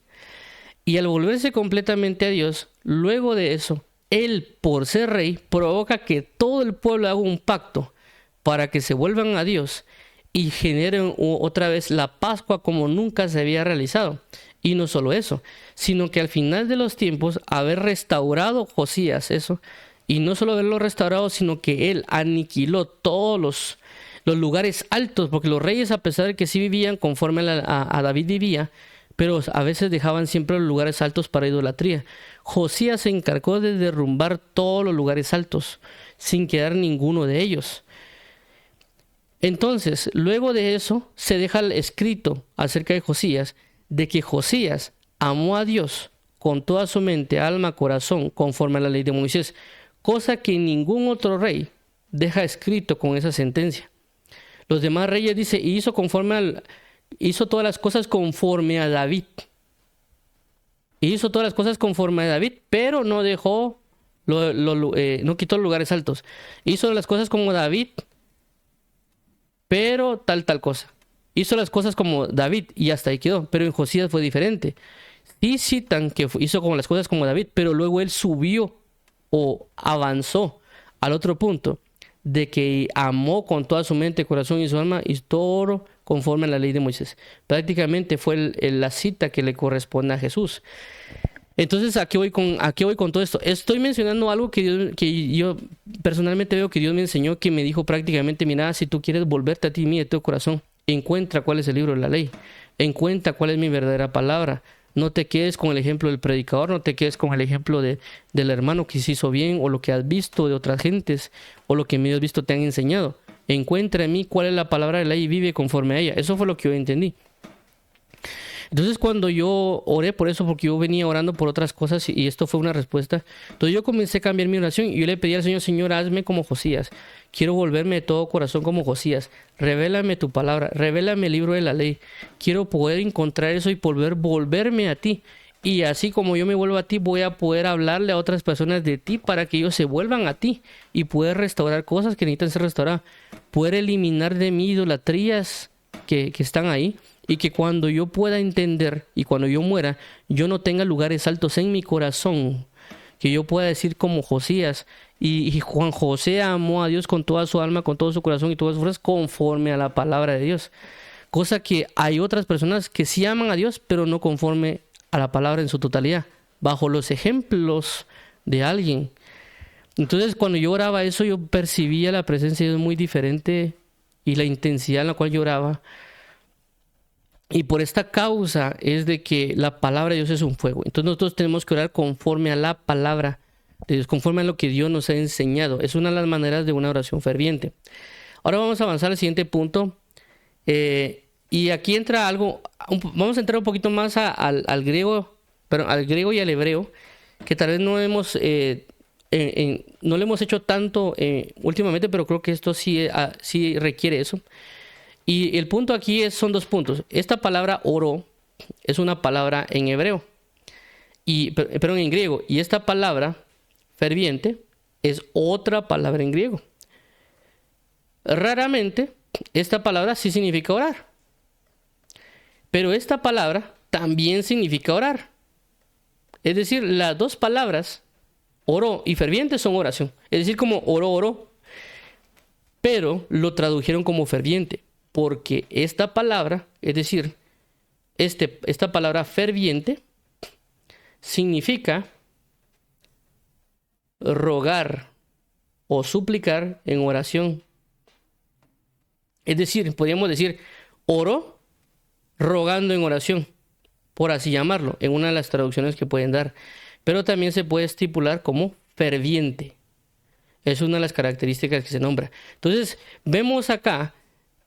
Y al volverse completamente a Dios, luego de eso, él, por ser rey, provoca que todo el pueblo haga un pacto para que se vuelvan a Dios y generen otra vez la Pascua como nunca se había realizado. Y no solo eso, sino que al final de los tiempos, haber restaurado Josías eso, y no solo haberlo restaurado, sino que él aniquiló todos los lugares altos, porque los reyes, a pesar de que sí vivían conforme a David vivía, pero a veces dejaban siempre los lugares altos para idolatría. Josías se encargó de derrumbar todos los lugares altos, sin quedar ninguno de ellos. Entonces, luego de eso, se deja escrito acerca de Josías, de que Josías amó a Dios con toda su mente, alma, corazón, conforme a la ley de Moisés, cosa que ningún otro rey deja escrito con esa sentencia. Los demás reyes, dice, hizo todas las cosas conforme a David. Hizo todas las cosas conforme a David, pero no dejó, no quitó los lugares altos. Hizo las cosas como David, pero tal cosa. Hizo las cosas como David y hasta ahí quedó. Pero en Josías fue diferente. Sí citan que hizo como las cosas como David, pero luego él subió o avanzó al otro punto de que amó con toda su mente, corazón y su alma y todo conforme a la ley de Moisés. Prácticamente fue la cita que le corresponde a Jesús. Entonces, ¿a qué voy con todo esto? Estoy mencionando algo que yo personalmente veo que Dios me enseñó, que me dijo prácticamente, mira, si tú quieres volverte a ti mismo de tu corazón, encuentra cuál es el libro de la ley, encuentra cuál es mi verdadera palabra. No te quedes con el ejemplo del predicador, no te quedes con el ejemplo del hermano que se hizo bien, o lo que has visto de otras gentes, o lo que me has visto te han enseñado. Encuentra en mí cuál es la palabra de la ley y vive conforme a ella. Eso fue lo que yo entendí. Entonces cuando yo oré por eso, porque yo venía orando por otras cosas y esto fue una respuesta, entonces yo comencé a cambiar mi oración y yo le pedí al Señor, Señor, hazme como Josías. Quiero volverme de todo corazón como Josías. Revélame tu palabra, revélame el libro de la ley. Quiero poder encontrar eso y volverme a ti. Y así como yo me vuelvo a ti, voy a poder hablarle a otras personas de ti para que ellos se vuelvan a ti y poder restaurar cosas que necesitan ser restauradas. Poder eliminar de mí idolatrías que están ahí. Y que cuando yo pueda entender y cuando yo muera, yo no tenga lugares altos en mi corazón. Que yo pueda decir como Josías. Y Juan José amó a Dios con toda su alma, con todo su corazón y todas sus fuerzas conforme a la palabra de Dios. Cosa que hay otras personas que sí aman a Dios, pero no conforme a la palabra en su totalidad. Bajo los ejemplos de alguien. Entonces cuando yo oraba eso, yo percibía la presencia de Dios muy diferente. Y la intensidad en la cual yo oraba. Y por esta causa es de que la palabra de Dios es un fuego. Entonces nosotros tenemos que orar conforme a la palabra de Dios, conforme a lo que Dios nos ha enseñado. Es una de las maneras de una oración ferviente. Ahora vamos a avanzar al siguiente punto. Y aquí entra algo, vamos a entrar un poquito más al griego y al hebreo. que tal vez no le hemos hecho tanto últimamente, pero creo que esto sí, sí requiere eso. Y el punto aquí son dos puntos. Esta palabra oró es una palabra en hebreo, perdón, en griego. Y esta palabra ferviente es otra palabra en griego. Raramente esta palabra sí significa orar, pero esta palabra también significa orar. Es decir, las dos palabras, oró y ferviente, son oración. Es decir, como oró, pero lo tradujeron como ferviente, porque esta palabra, es decir, esta palabra ferviente, significa rogar o suplicar en oración. Es decir, podríamos decir, oró rogando en oración, por así llamarlo, en una de las traducciones que pueden dar. Pero también se puede estipular como ferviente. Es una de las características que se nombra. Entonces, vemos acá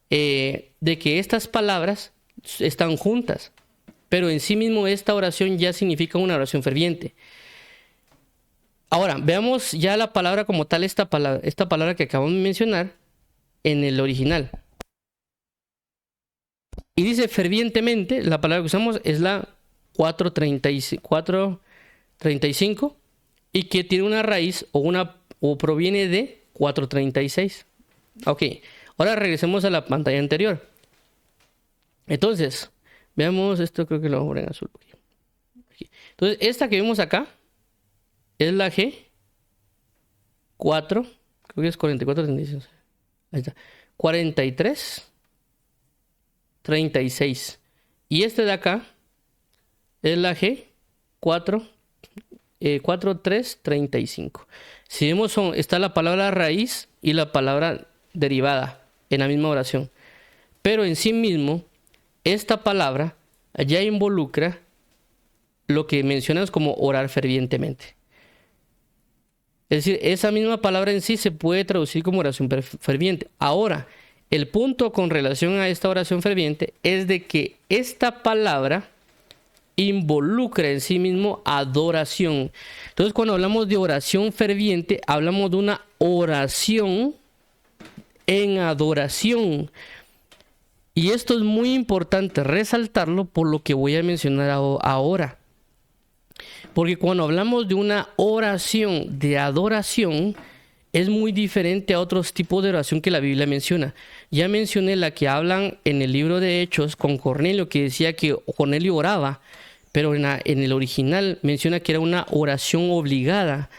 de que estas palabras están juntas, pero en sí mismo esta oración ya significa una oración ferviente. Ahora, veamos ya la palabra como tal, esta palabra que acabamos de mencionar en el original. Y dice fervientemente, la palabra que usamos es la 435 y que tiene una raíz o proviene de 436. Ok, ahora regresemos a la pantalla anterior. Entonces, veamos esto, creo que lo voy a poner en azul. Entonces, esta que vemos acá es la G4, creo que es 4436. Ahí está. 4336. Y este de acá es la G4335. Si vemos, está la palabra raíz y la palabra derivada en la misma oración. Pero en sí mismo, esta palabra ya involucra lo que mencionas como orar fervientemente. Es decir, esa misma palabra en sí se puede traducir como oración ferviente. Ahora, el punto con relación a esta oración ferviente es de que esta palabra involucra en sí mismo adoración. Entonces, cuando hablamos de oración ferviente, hablamos de una oración en adoración. Y esto es muy importante resaltarlo por lo que voy a mencionar ahora. Porque cuando hablamos de una oración de adoración, es muy diferente a otros tipos de oración que la Biblia menciona. Ya mencioné la que hablan en el libro de Hechos con Cornelio, que decía que Cornelio oraba, pero en el original menciona que era una oración obligada.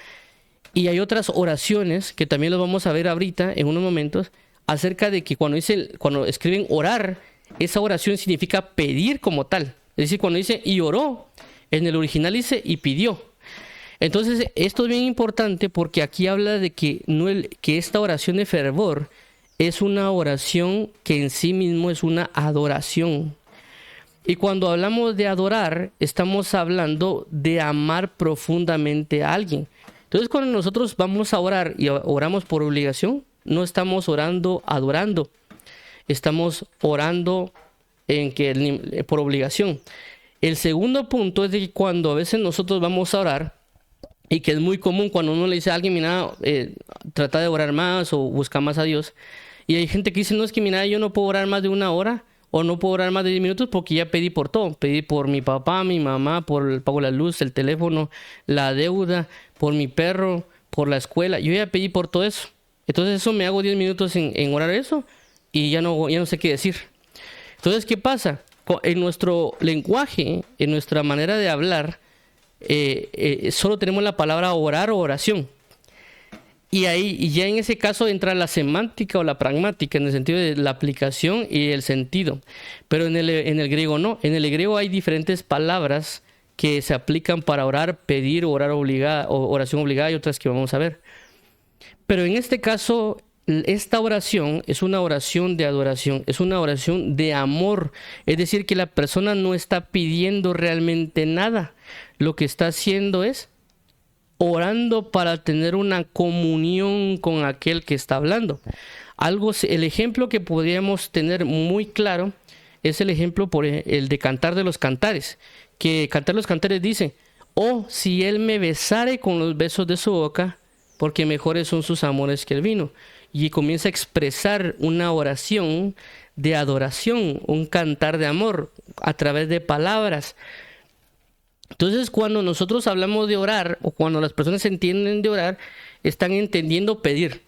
Y hay otras oraciones que también lo vamos a ver ahorita en unos momentos, acerca de que cuando escriben orar, esa oración significa pedir como tal. Es decir, cuando dice y oró, en el original dice y pidió. Entonces, esto es bien importante porque aquí habla de que esta oración de fervor es una oración que en sí mismo es una adoración. Y cuando hablamos de adorar, estamos hablando de amar profundamente a alguien. Entonces, cuando nosotros vamos a orar y oramos por obligación, no estamos orando adorando. Estamos orando por obligación. El segundo punto es de que cuando a veces nosotros vamos a orar, y que es muy común cuando uno le dice a alguien, mira, trata de orar más o busca más a Dios. Y hay gente que dice, no, es que mira, yo no puedo orar más de una hora o no puedo orar más de 10 minutos porque ya pedí por todo. Pedí por mi papá, mi mamá, por el pago de la luz, el teléfono, la deuda, por mi perro, por la escuela. Yo ya pedí por todo eso. Entonces eso me hago 10 minutos en orar eso y ya no sé qué decir. Entonces, ¿qué pasa? En nuestro lenguaje, en nuestra manera de hablar, solo tenemos la palabra orar o oración. Y ya en ese caso entra la semántica o la pragmática, en el sentido de la aplicación y el sentido. Pero en el griego no. En el griego hay diferentes palabras que se aplican para orar, pedir, orar obligada, o oración obligada, y otras que vamos a ver. Pero en este caso, esta oración es una oración de adoración, es una oración de amor. Es decir, que la persona no está pidiendo realmente nada. Lo que está haciendo es orando para tener una comunión con aquel que está hablando. El ejemplo que podríamos tener muy claro es el ejemplo el de Cantar de los Cantares. Que Cantar de los Cantares dice, O si él me besare con los besos de su boca, porque mejores son sus amores que el vino. Y comienza a expresar una oración de adoración, un cantar de amor a través de palabras. Entonces, cuando nosotros hablamos de orar, o cuando las personas entienden de orar, están entendiendo pedir.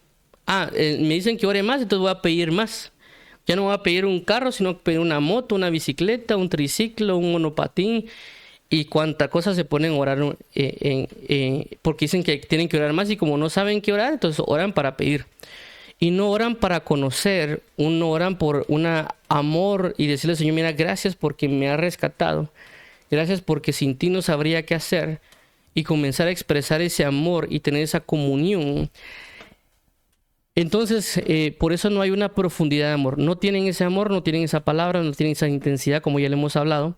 Me dicen que ore más, entonces voy a pedir más. Ya no voy a pedir un carro, sino pedir una moto, una bicicleta, un triciclo, un monopatín, y cuánta cosa se ponen a orar, porque dicen que tienen que orar más, y como no saben qué orar, entonces oran para pedir. Y no oran para conocer, no oran por un amor y decirle, Señor, mira, gracias porque me has rescatado. Gracias porque sin ti no sabría qué hacer. Y comenzar a expresar ese amor y tener esa comunión. Entonces, por eso no hay una profundidad de amor. No tienen ese amor, no tienen esa palabra, no tienen esa intensidad, como ya le hemos hablado.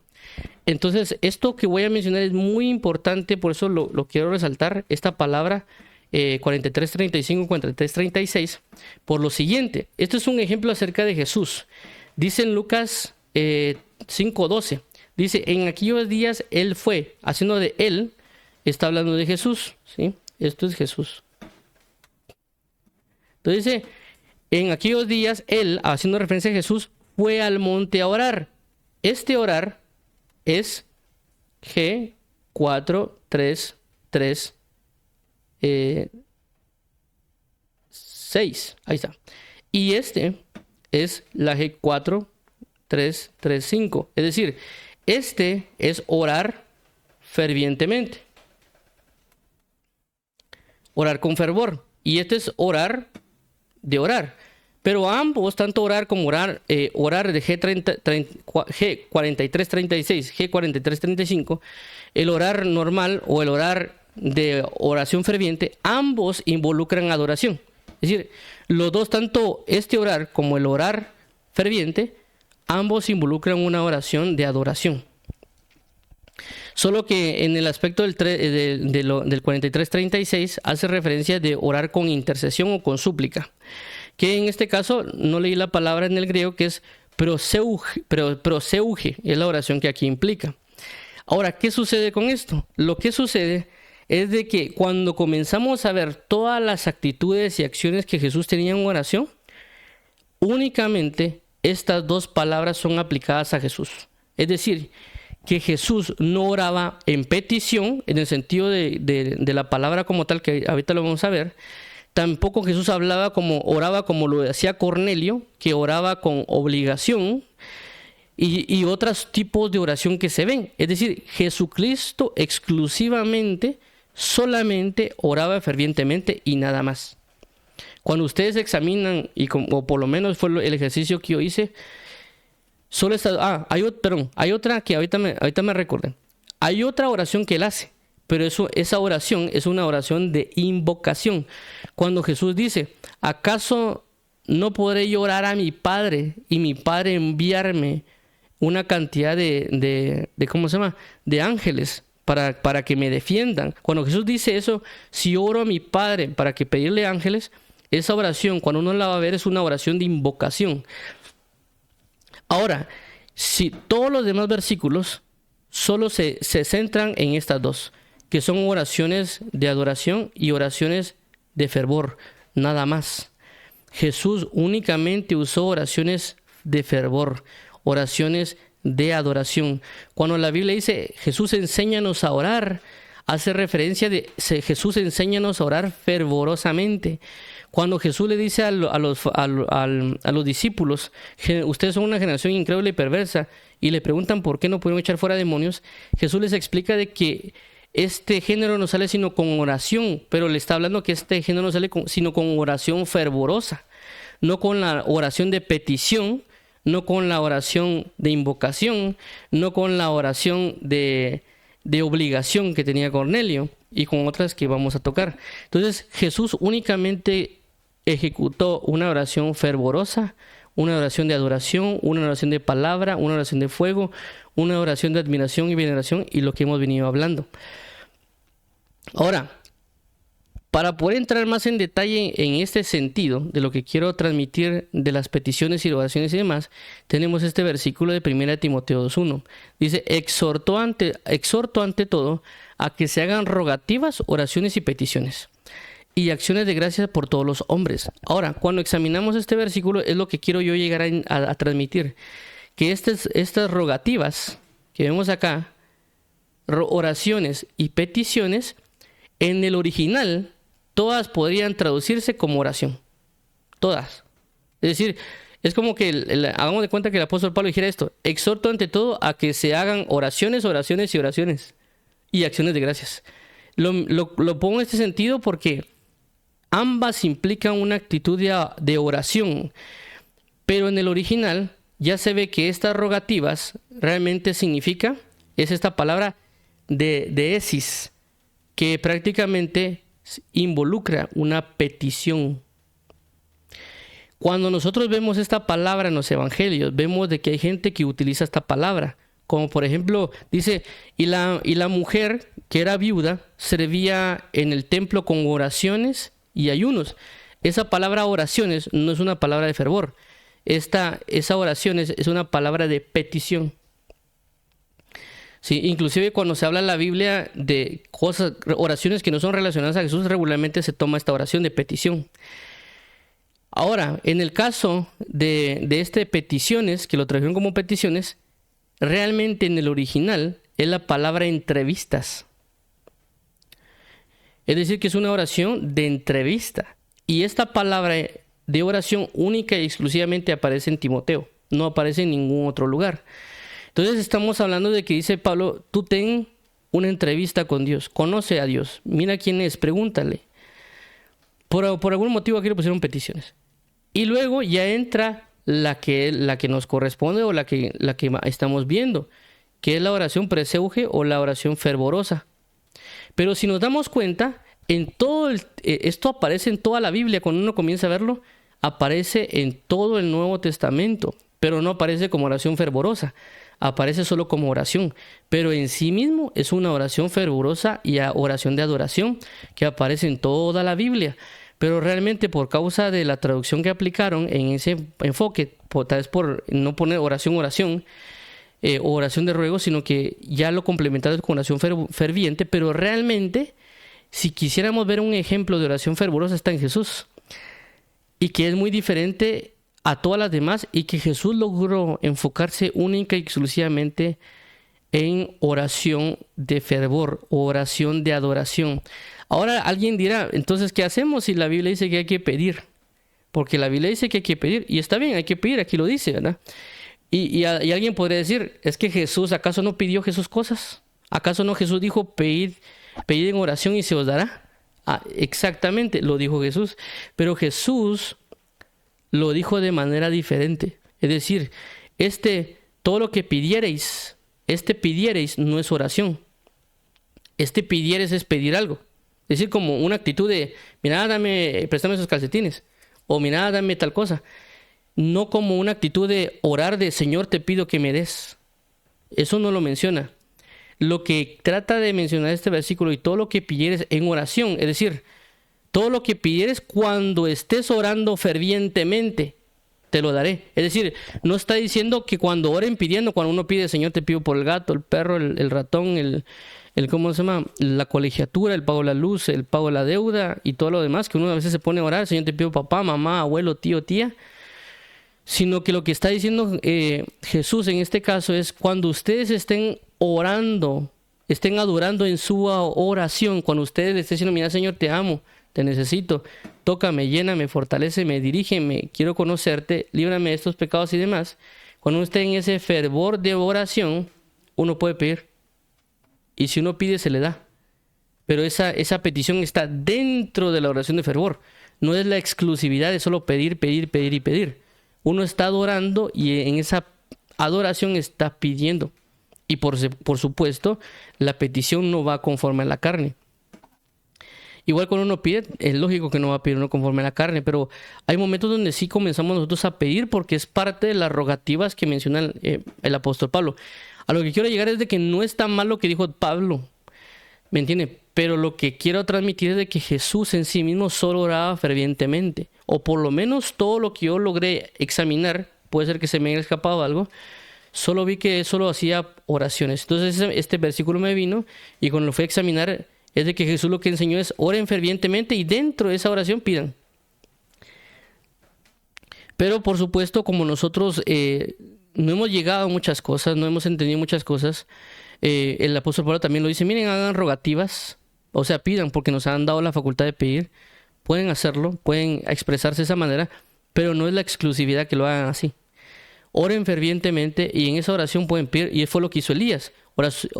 Entonces, esto que voy a mencionar es muy importante, por eso lo quiero resaltar, esta palabra 43:35, 43:36, por lo siguiente. Esto es un ejemplo acerca de Jesús. Dice en Lucas 5:12, dice, en aquellos días él fue, haciendo de él, está hablando de Jesús, ¿sí? Esto es Jesús. Entonces dice, en aquellos días él, haciendo referencia a Jesús, fue al monte a orar. Este orar es G4:3:3 6, ahí está. Y este es la G4:3:3:5. Es decir, este es orar fervientemente. Orar con fervor. Y este es orar de orar. Pero ambos, tanto orar como orar de G43:36, G43:35, el orar normal o el orar de oración ferviente, ambos involucran adoración. Es decir, los dos, tanto este orar como el orar ferviente, ambos involucran una oración de adoración. Solo que en el aspecto del 43:36 hace referencia de orar con intercesión o con súplica. Que en este caso no leí la palabra en el griego, que es proseuge, es la oración que aquí implica. Ahora, ¿qué sucede con esto? Lo que sucede es de que cuando comenzamos a ver todas las actitudes y acciones que Jesús tenía en oración, únicamente estas dos palabras son aplicadas a Jesús. Es decir, que Jesús no oraba en petición, en el sentido de la palabra como tal, que ahorita lo vamos a ver. Tampoco Jesús oraba como lo hacía Cornelio, que oraba con obligación, y otros tipos de oración que se ven. Es decir, Jesucristo exclusivamente, solamente oraba fervientemente y nada más. Cuando ustedes examinan, o por lo menos fue el ejercicio que yo hice, solo está, hay otra que ahorita me recordé. Hay otra oración que él hace, pero esa oración es una oración de invocación. Cuando Jesús dice, ¿acaso no podré yo orar a mi Padre y mi Padre enviarme una cantidad de ángeles para que me defiendan? Cuando Jesús dice eso, si oro a mi Padre para que pedirle ángeles, esa oración, cuando uno la va a ver, es una oración de invocación. Ahora, si todos los demás versículos solo se centran en estas dos, que son oraciones de adoración y oraciones de fervor, nada más. Jesús únicamente usó oraciones de fervor, oraciones de adoración. Cuando la Biblia dice Jesús enséñanos a orar, hace referencia de Jesús enséñanos a orar fervorosamente. Cuando Jesús le dice a los discípulos, ustedes son una generación increíble y perversa, y le preguntan por qué no pueden echar fuera demonios, Jesús les explica de que este género no sale sino con oración, pero le está hablando que este género no sale sino con oración fervorosa, no con la oración de petición, no con la oración de invocación, no con la oración de obligación que tenía Cornelio y con otras que vamos a tocar. Entonces Jesús únicamente ejecutó una oración fervorosa, una oración de adoración, una oración de palabra, una oración de fuego, una oración de admiración y veneración, y lo que hemos venido hablando. Ahora, Para poder entrar más en detalle en este sentido de lo que quiero transmitir de las peticiones y oraciones y demás, tenemos este versículo de 1 Timoteo 2:1. Dice, exhorto ante todo a que se hagan rogativas, oraciones y peticiones y acciones de gracias por todos los hombres. Ahora, cuando examinamos este versículo, es lo que quiero yo llegar a transmitir, que estas rogativas que vemos acá, oraciones y peticiones, en el original, todas podrían traducirse como oración. Todas. Es decir, es como que, hagamos de cuenta que el apóstol Pablo dijera esto: exhorto ante todo a que se hagan oraciones, oraciones y oraciones. Y acciones de gracias. Lo pongo en este sentido porque ambas implican una actitud de oración. Pero en el original ya se ve que estas rogativas realmente significa, es esta palabra de esis, que prácticamente involucra una petición. Cuando nosotros vemos esta palabra en los evangelios, vemos de que hay gente que utiliza esta palabra, como por ejemplo dice, y la mujer que era viuda servía en el templo con oraciones y ayunos. Esa palabra oraciones no es una palabra de fervor. Esa oración es una palabra de petición. Sí, inclusive cuando se habla en la Biblia de cosas, oraciones que no son relacionadas a Jesús, regularmente se toma esta oración de petición. Ahora, en el caso de peticiones, que lo trajeron como peticiones, realmente en el original es la palabra entrevistas. Es decir, que es una oración de entrevista. Y esta palabra de oración única y exclusivamente aparece en Timoteo, no aparece en ningún otro lugar. Entonces estamos hablando de que dice Pablo, tú ten una entrevista con Dios, conoce a Dios, mira quién es, pregúntale. Por algún motivo aquí le pusieron peticiones. Y luego ya entra la que nos corresponde o la que estamos viendo, que es la oración preseuge o la oración fervorosa. Pero si nos damos cuenta, esto aparece en toda la Biblia. Cuando uno comienza a verlo, aparece en todo el Nuevo Testamento, pero no aparece como oración fervorosa. Aparece solo como oración, pero en sí mismo es una oración fervorosa y oración de adoración que aparece en toda la Biblia. Pero realmente por causa de la traducción que aplicaron en ese enfoque, tal vez por no poner oración, o oración de ruego, sino que ya lo complementaron con oración ferviente, pero realmente si quisiéramos ver un ejemplo de oración fervorosa está en Jesús, y que es muy diferente a todas las demás, y que Jesús logró enfocarse única y exclusivamente en oración de fervor, oración de adoración. Ahora alguien dirá, entonces, ¿qué hacemos si la Biblia dice que hay que pedir? Porque la Biblia dice que hay que pedir, y está bien, hay que pedir, aquí lo dice, ¿verdad? Y alguien podría decir, ¿es que Jesús, acaso no pidió Jesús cosas? ¿Acaso no Jesús dijo, pedid en oración y se os dará? Exactamente, lo dijo Jesús, pero Jesús lo dijo de manera diferente. Es decir, todo lo que pidiereis, pidiereis no es oración. Pidiereis es pedir algo. Es decir, como una actitud de, mira, préstame esos calcetines. O mira, dame tal cosa. No como una actitud de orar de, Señor, te pido que me des. Eso no lo menciona. Lo que trata de mencionar este versículo, y todo lo que pidieres en oración, es decir, todo lo que pidieres cuando estés orando fervientemente, te lo daré. Es decir, no está diciendo que cuando oren pidiendo, cuando uno pide, Señor, te pido por el gato, el perro, el ratón, ¿cómo se llama? La colegiatura, el pago de la luz, el pago de la deuda y todo lo demás, que uno a veces se pone a orar, Señor, te pido papá, mamá, abuelo, tío, tía. Sino que lo que está diciendo Jesús en este caso es cuando ustedes estén orando, estén adorando en su oración, cuando ustedes le estén diciendo, mira, Señor, te amo, te necesito, tócame, lléname, fortaléceme, dirígeme, quiero conocerte, líbrame de estos pecados y demás. Cuando uno esté en ese fervor de oración, uno puede pedir. Y si uno pide, se le da. Pero esa petición está dentro de la oración de fervor. No es la exclusividad de solo pedir, pedir, pedir y pedir. Uno está adorando y en esa adoración está pidiendo. Y por supuesto, la petición no va conforme a la carne. Igual cuando uno pide, es lógico que no va a pedir uno conforme a la carne, pero hay momentos donde sí comenzamos nosotros a pedir porque es parte de las rogativas que menciona el apóstol Pablo. A lo que quiero llegar es de que no está mal lo que dijo Pablo, ¿me entiende? Pero lo que quiero transmitir es de que Jesús en sí mismo solo oraba fervientemente. O por lo menos todo lo que yo logré examinar, puede ser que se me haya escapado algo, solo vi que solo hacía oraciones. Entonces este versículo me vino y cuando lo fui a examinar es de que Jesús lo que enseñó es oren fervientemente y dentro de esa oración pidan. Pero por supuesto, como nosotros no hemos llegado a muchas cosas, no hemos entendido muchas cosas, el apóstol Pablo también lo dice, miren, hagan rogativas, o sea, pidan porque nos han dado la facultad de pedir, pueden hacerlo, pueden expresarse de esa manera, pero no es la exclusividad que lo hagan así. Oren fervientemente y en esa oración pueden pedir, y fue lo que hizo Elías.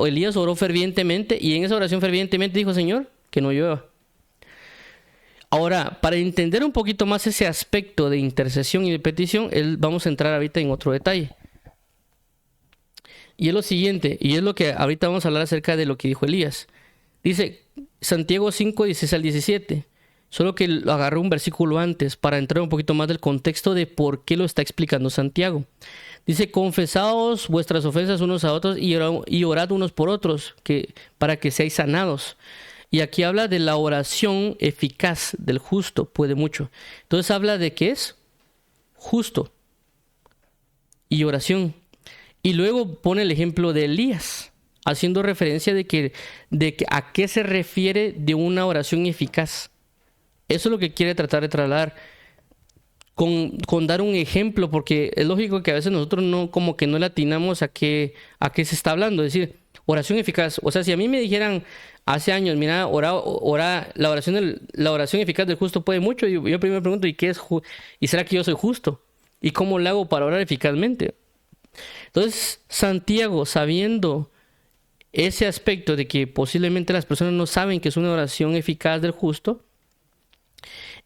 Elías oró fervientemente y en esa oración fervientemente dijo, Señor, que no llueva. Ahora, para entender un poquito más ese aspecto de intercesión y de petición, vamos a entrar ahorita en otro detalle. Y es lo siguiente, y es lo que ahorita vamos a hablar acerca de lo que dijo Elías. Dice Santiago 5, 16 al 17. Solo que lo agarré un versículo antes para entrar un poquito más del contexto de por qué lo está explicando Santiago. Dice, confesaos vuestras ofensas unos a otros y orad unos por otros para que seáis sanados. Y aquí habla de la oración eficaz del justo, puede mucho. Entonces habla de qué es justo y oración. Y luego pone el ejemplo de Elías, haciendo referencia de a qué se refiere de una oración eficaz. Eso es lo que quiere tratar de trasladar con dar un ejemplo, porque es lógico que a veces nosotros no le atinamos a qué se está hablando. Es decir, oración eficaz. O sea, si a mí me dijeran hace años, mira, la oración eficaz del justo puede mucho, y yo primero pregunto, ¿y qué es ¿y será que yo soy justo? ¿Y cómo le hago para orar eficazmente? Entonces, Santiago, sabiendo ese aspecto de que posiblemente las personas no saben que es una oración eficaz del justo,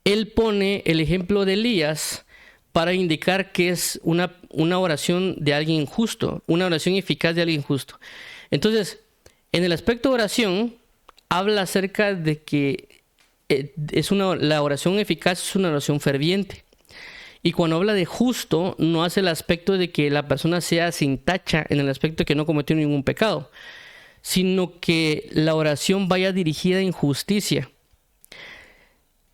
él pone el ejemplo de Elías para indicar que es una oración de alguien justo, una oración eficaz de alguien justo. Entonces, en el aspecto de oración, habla acerca de que la oración eficaz es una oración ferviente. Y cuando habla de justo, no hace el aspecto de que la persona sea sin tacha en el aspecto de que no cometió ningún pecado, sino que la oración vaya dirigida en justicia.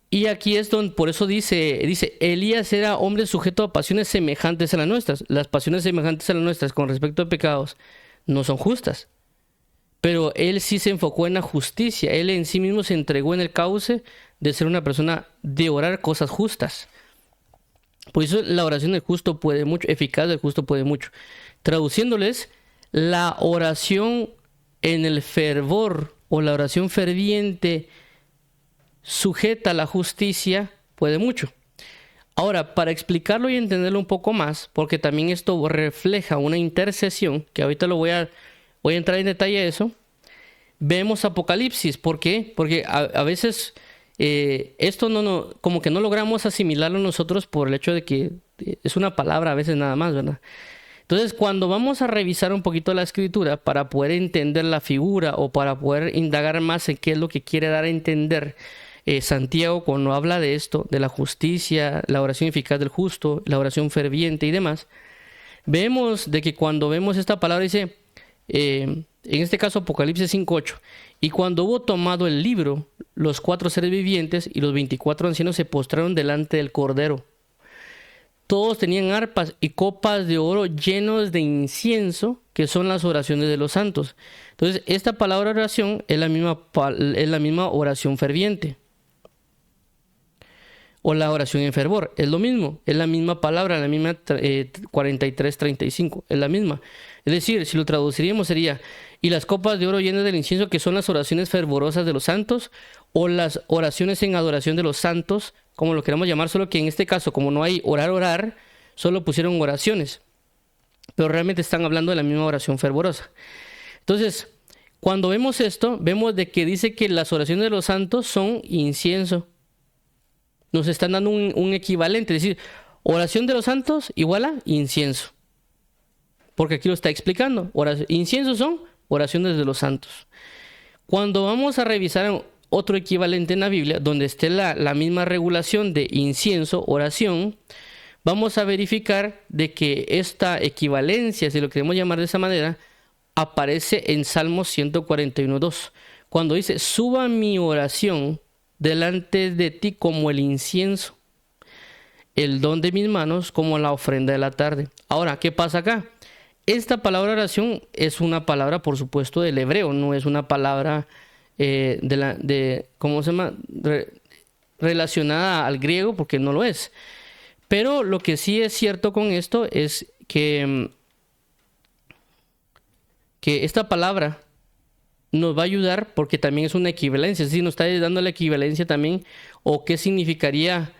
Y aquí es donde, por eso dice, Elías era hombre sujeto a pasiones semejantes a las nuestras. Las pasiones semejantes a las nuestras con respecto a pecados no son justas. Pero él sí se enfocó en la justicia. Él en sí mismo se entregó en el cauce de ser una persona de orar cosas justas. Por eso la oración del justo puede mucho, eficaz del justo puede mucho. Traduciéndoles, la oración en el fervor o la oración ferviente sujeta a la justicia puede mucho. Ahora, para explicarlo y entenderlo un poco más, porque también esto refleja una intercesión, que ahorita voy a entrar en detalle a eso, vemos Apocalipsis. ¿Por qué? Porque a veces esto como que no logramos asimilarlo nosotros por el hecho de que es una palabra a veces nada más, ¿verdad? Entonces, cuando vamos a revisar un poquito la escritura para poder entender la figura o para poder indagar más en qué es lo que quiere dar a entender Santiago cuando habla de esto, de la justicia, la oración eficaz del justo, la oración ferviente y demás, vemos de que cuando vemos esta palabra dice, en este caso Apocalipsis 5:8, y cuando hubo tomado el libro, los 4 seres vivientes y los 24 ancianos se postraron delante del Cordero. Todos tenían arpas y copas de oro llenos de incienso, que son las oraciones de los santos. Entonces, esta palabra oración es la misma oración ferviente. O la oración en fervor, es lo mismo, es la misma palabra, la misma 43-35, es la misma. Es decir, si lo traduciríamos sería, y las copas de oro llenas del incienso, que son las oraciones fervorosas de los santos, o las oraciones en adoración de los santos, como lo queramos llamar, solo que en este caso, como no hay orar, solo pusieron oraciones, pero realmente están hablando de la misma oración fervorosa. Entonces, cuando vemos esto, vemos de que dice que las oraciones de los santos son incienso. Nos están dando un equivalente, es decir, oración de los santos igual a incienso. Porque aquí lo está explicando. Incienso son oraciones de los santos. Cuando vamos a revisar otro equivalente en la Biblia, donde esté la misma regulación de incienso, oración, vamos a verificar de que esta equivalencia, si lo queremos llamar de esa manera, aparece en Salmos 141:2. cuando dice, suba mi oración delante de ti como el incienso, el don de mis manos como la ofrenda de la tarde. Ahora, ¿qué pasa acá? Esta palabra oración es una palabra, por supuesto, del hebreo, no es una palabra ¿cómo se llama? Relacionada al griego, porque no lo es. Pero lo que sí es cierto con esto es que esta palabra nos va a ayudar porque también es una equivalencia, es decir, nos está dando la equivalencia también, o qué significaría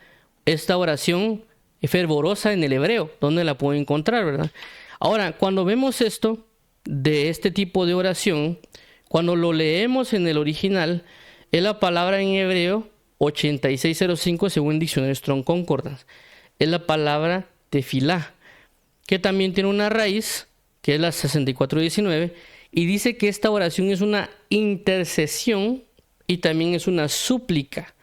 esta oración fervorosa en el hebreo, dónde la puedo encontrar, ¿verdad? Ahora, cuando vemos esto, de este tipo de oración, cuando lo leemos en el original, es la palabra en hebreo 8605 según el diccionario Strong Concordance. Es la palabra tefilá, que también tiene una raíz, que es la 6419, y dice que esta oración es una intercesión y también es una súplica.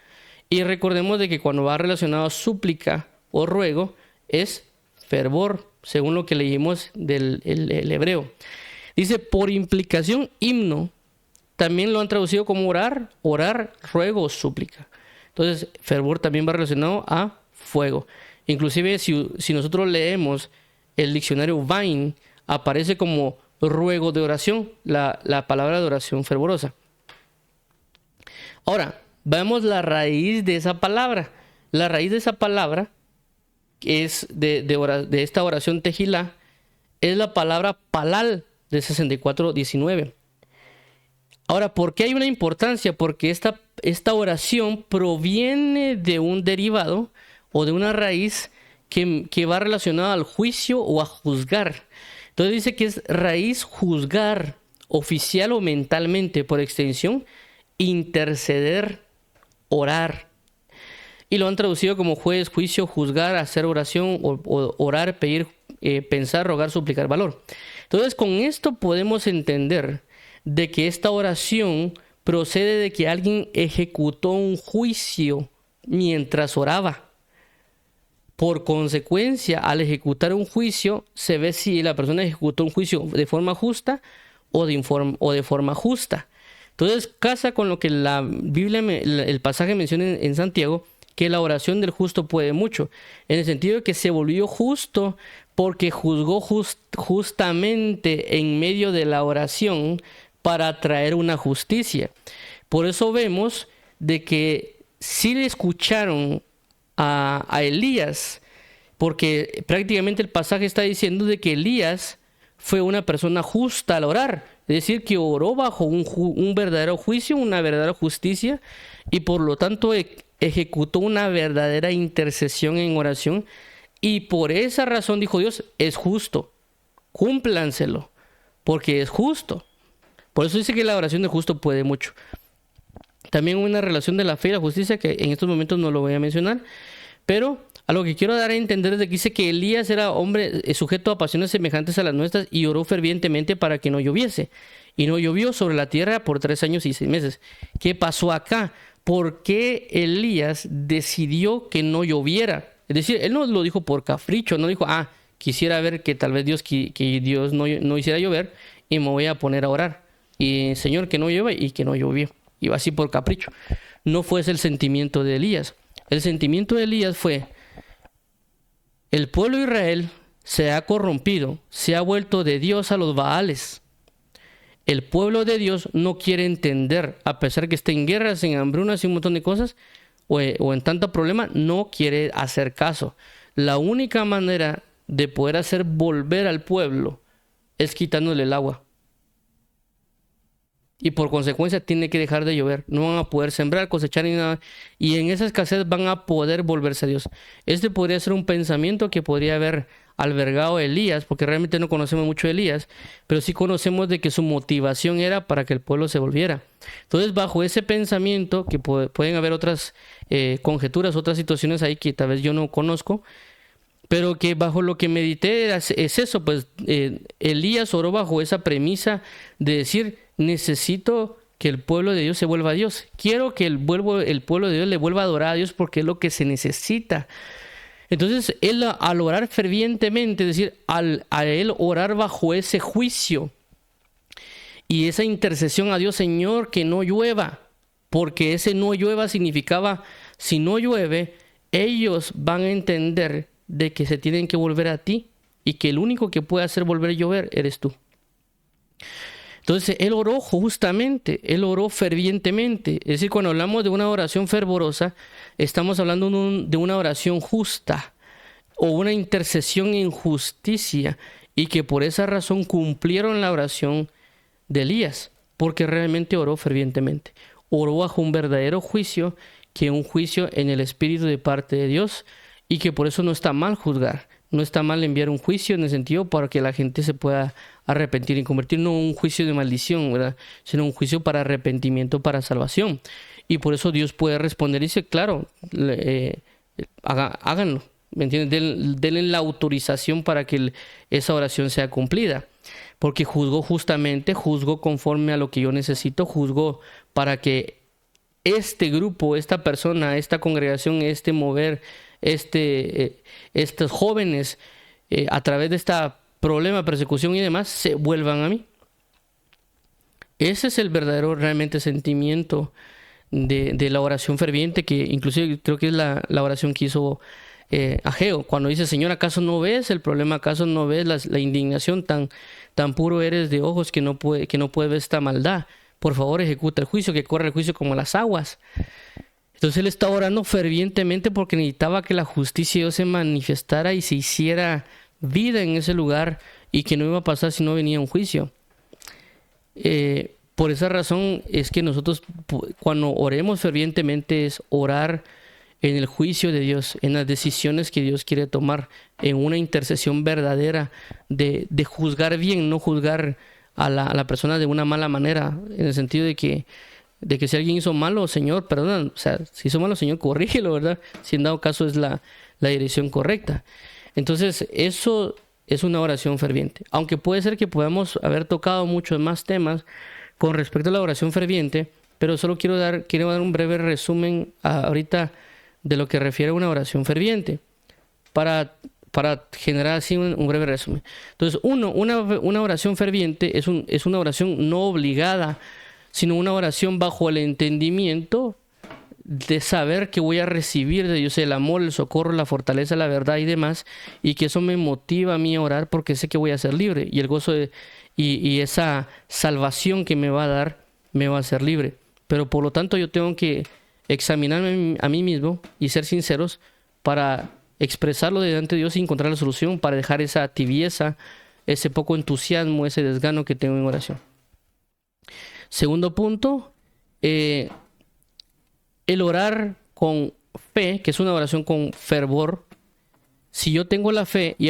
Y recordemos de que cuando va relacionado a súplica o ruego, es fervor, según lo que leímos del el hebreo. Dice, por implicación, himno, también lo han traducido como orar, ruego o súplica. Entonces, fervor también va relacionado a fuego. Inclusive, si nosotros leemos el diccionario Vine, aparece como ruego de oración, la palabra de oración fervorosa. Ahora, vemos la raíz de esa palabra. La raíz de esa palabra, que es de esta oración tejilá, es la palabra palal de 6419. Ahora, ¿por qué hay una importancia? Porque esta oración proviene de un derivado o de una raíz que va relacionada al juicio o a juzgar. Entonces dice que es raíz juzgar, oficial o mentalmente, por extensión, interceder, orar. Y lo han traducido como juez, juicio, juzgar, hacer oración, o orar, pedir, pensar, rogar, suplicar, valor. Entonces con esto podemos entender de que esta oración procede de que alguien ejecutó un juicio mientras oraba. Por consecuencia, al ejecutar un juicio, se ve si la persona ejecutó un juicio de forma justa o de forma justa. Entonces, casa con lo que la Biblia, el pasaje menciona en Santiago, que la oración del justo puede mucho, en el sentido de que se volvió justo porque juzgó justamente en medio de la oración para traer una justicia. Por eso vemos de que sí le escucharon a Elías, porque prácticamente el pasaje está diciendo de que Elías fue una persona justa al orar, es decir, que oró bajo un verdadero juicio, una verdadera justicia, y por lo tanto ejecutó una verdadera intercesión en oración, y por esa razón dijo Dios, es justo, cúmplanselo, porque es justo. Por eso dice que la oración del justo puede mucho. También una relación de la fe y la justicia que en estos momentos no lo voy a mencionar, pero a lo que quiero dar a entender es que dice que Elías era hombre sujeto a pasiones semejantes a las nuestras y oró fervientemente para que no lloviese. Y no llovió sobre la tierra por 3 años y 6 meses. ¿Qué pasó acá? ¿Por qué Elías decidió que no lloviera? Es decir, él no lo dijo por capricho, no dijo, quisiera ver que tal vez Dios no hiciera llover y me voy a poner a orar. Y Señor, que no llueva, y que no llovió. Iba así por capricho. No fue ese el sentimiento de Elías. El sentimiento de Elías fue, el pueblo de Israel se ha corrompido, se ha vuelto de Dios a los Baales. El pueblo de Dios no quiere entender, a pesar que esté en guerras, en hambrunas y un montón de cosas, o en tanto problema, no quiere hacer caso. La única manera de poder hacer volver al pueblo es quitándole el agua. Y por consecuencia tiene que dejar de llover. No van a poder sembrar, cosechar ni nada. Y en esa escasez van a poder volverse a Dios. Este podría ser un pensamiento que podría haber albergado Elías, porque realmente no conocemos mucho de Elías, pero sí conocemos de que su motivación era para que el pueblo se volviera. Entonces, bajo ese pensamiento, que pueden haber otras conjeturas, otras situaciones ahí que tal vez yo no conozco, pero que bajo lo que medité es eso, pues Elías oró bajo esa premisa de decir, necesito que el pueblo de Dios se vuelva a Dios. Quiero que el pueblo de Dios le vuelva a adorar a Dios porque es lo que se necesita. Entonces, él al orar fervientemente, es decir, a él orar bajo ese juicio Y esa intercesión a Dios, Señor, que no llueva, porque ese no llueva significaba, si no llueve, ellos van a entender de que se tienen que volver a ti y que el único que puede hacer volver a llover eres tú. Entonces él oró justamente, él oró fervientemente. Es decir, cuando hablamos de una oración fervorosa, estamos hablando de una oración justa o una intercesión en justicia, y que por esa razón cumplieron la oración de Elías, porque realmente oró fervientemente. Oró bajo un verdadero juicio, que un juicio en el Espíritu de parte de Dios, y que por eso no está mal juzgar. No está mal enviar un juicio en el sentido para que la gente se pueda arrepentir y convertir, no un juicio de maldición, ¿verdad?, sino un juicio para arrepentimiento, para salvación. Y por eso Dios puede responder y dice, claro, háganlo, ¿me entiendes? Denle la autorización para que esa oración sea cumplida. Porque juzgó justamente, juzgó conforme a lo que yo necesito, juzgó para que este grupo, esta persona, esta congregación, este mover, estos jóvenes, a través de este problema, persecución y demás, se vuelvan a mí. Ese es el verdadero realmente sentimiento de la oración ferviente, que inclusive creo que es la oración que hizo Ageo, cuando dice, Señor, ¿acaso no ves el problema? ¿Acaso no ves la indignación? Tan puro eres de ojos que no puede ver esta maldad. Por favor, ejecuta el juicio, que corra el juicio como las aguas. Entonces él estaba orando fervientemente porque necesitaba que la justicia de Dios se manifestara y se hiciera vida en ese lugar, y que no iba a pasar si no venía un juicio. Por esa razón es que nosotros, cuando oremos fervientemente, es orar en el juicio de Dios, en las decisiones que Dios quiere tomar, en una intercesión verdadera de juzgar bien, no juzgar a la persona de una mala manera, en el sentido de que si alguien hizo malo, Señor, perdona, o sea, si hizo malo, Señor, corrígelo, ¿verdad? Si en dado caso es la dirección correcta. Entonces, eso es una oración ferviente. Aunque puede ser que podamos haber tocado muchos más temas con respecto a la oración ferviente, pero solo quiero dar un breve resumen ahorita de lo que refiere a una oración ferviente, para generar así un breve resumen. Entonces, una oración ferviente es una oración no obligada, sino una oración bajo el entendimiento de saber que voy a recibir de Dios el amor, el socorro, la fortaleza, la verdad y demás, y que eso me motiva a mí a orar porque sé que voy a ser libre, y el gozo y esa salvación que me va a dar me va a hacer libre. Pero por lo tanto yo tengo que examinarme a mí mismo y ser sinceros para expresarlo delante de Dios y encontrar la solución, para dejar esa tibieza, ese poco entusiasmo, ese desgano que tengo en oración. Segundo punto, el orar con fe, que es una oración con fervor. Si yo tengo la fe y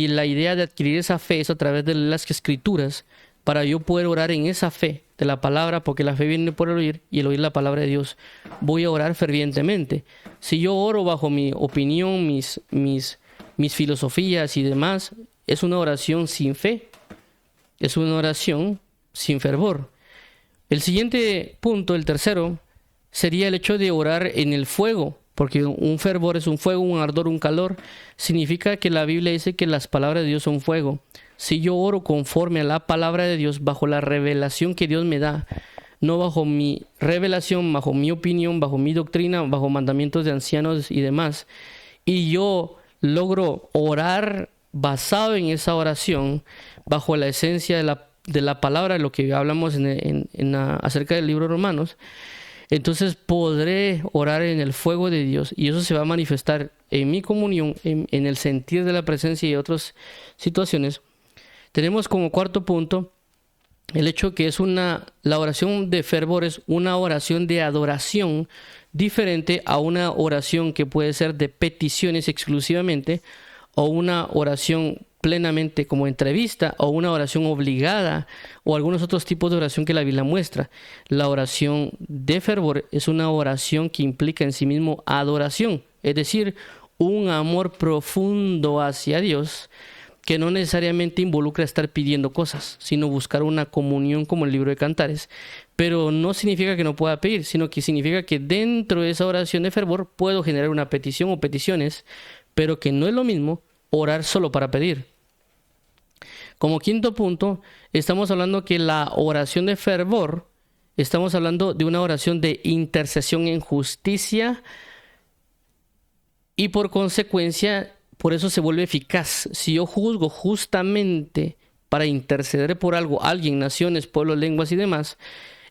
la idea de adquirir esa fe es a través de las escrituras, para yo poder orar en esa fe de la palabra, porque la fe viene por el oír y el oír la palabra de Dios, voy a orar fervientemente. Si yo oro bajo mi opinión, mis filosofías y demás, es una oración sin fe, es una oración sin fervor. El siguiente punto, el tercero, sería el hecho de orar en el fuego, porque un fervor es un fuego, un ardor, un calor. Significa que la Biblia dice que las palabras de Dios son fuego. Si yo oro conforme a la palabra de Dios, bajo la revelación que Dios me da, no bajo mi revelación, bajo mi opinión, bajo mi doctrina, bajo mandamientos de ancianos y demás, y yo logro orar basado en esa oración, bajo la esencia de la palabra, lo que hablamos acerca del libro de Romanos, entonces podré orar en el fuego de Dios, y eso se va a manifestar en mi comunión, en el sentir de la presencia y otras situaciones. Tenemos como cuarto punto el hecho que la oración de fervor es una oración de adoración diferente a una oración que puede ser de peticiones exclusivamente, o una oración plenamente como entrevista, o una oración obligada, o algunos otros tipos de oración que la Biblia muestra. La oración de fervor es una oración que implica en sí mismo adoración, es decir, un amor profundo hacia Dios, que no necesariamente involucra estar pidiendo cosas, sino buscar una comunión como el libro de Cantares. Pero no significa que no pueda pedir, sino que significa que dentro de esa oración de fervor puedo generar una petición o peticiones, pero que no es lo mismo orar solo para pedir. Como quinto punto, estamos hablando que la oración de fervor, estamos hablando de una oración de intercesión en justicia y por consecuencia, por eso se vuelve eficaz. Si yo juzgo justamente para interceder por algo, alguien, naciones, pueblos, lenguas y demás,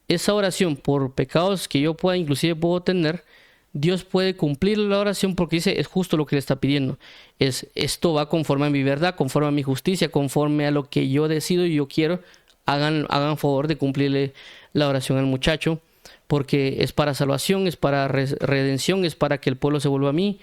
esa oración por pecados que yo pueda, inclusive puedo tener, Dios puede cumplir la oración porque dice, es justo lo que le está pidiendo. Esto va conforme a mi verdad, conforme a mi justicia, conforme a lo que yo decido y yo quiero. Hagan favor de cumplirle la oración al muchacho, porque es para salvación, es para redención, es para que el pueblo se vuelva a mí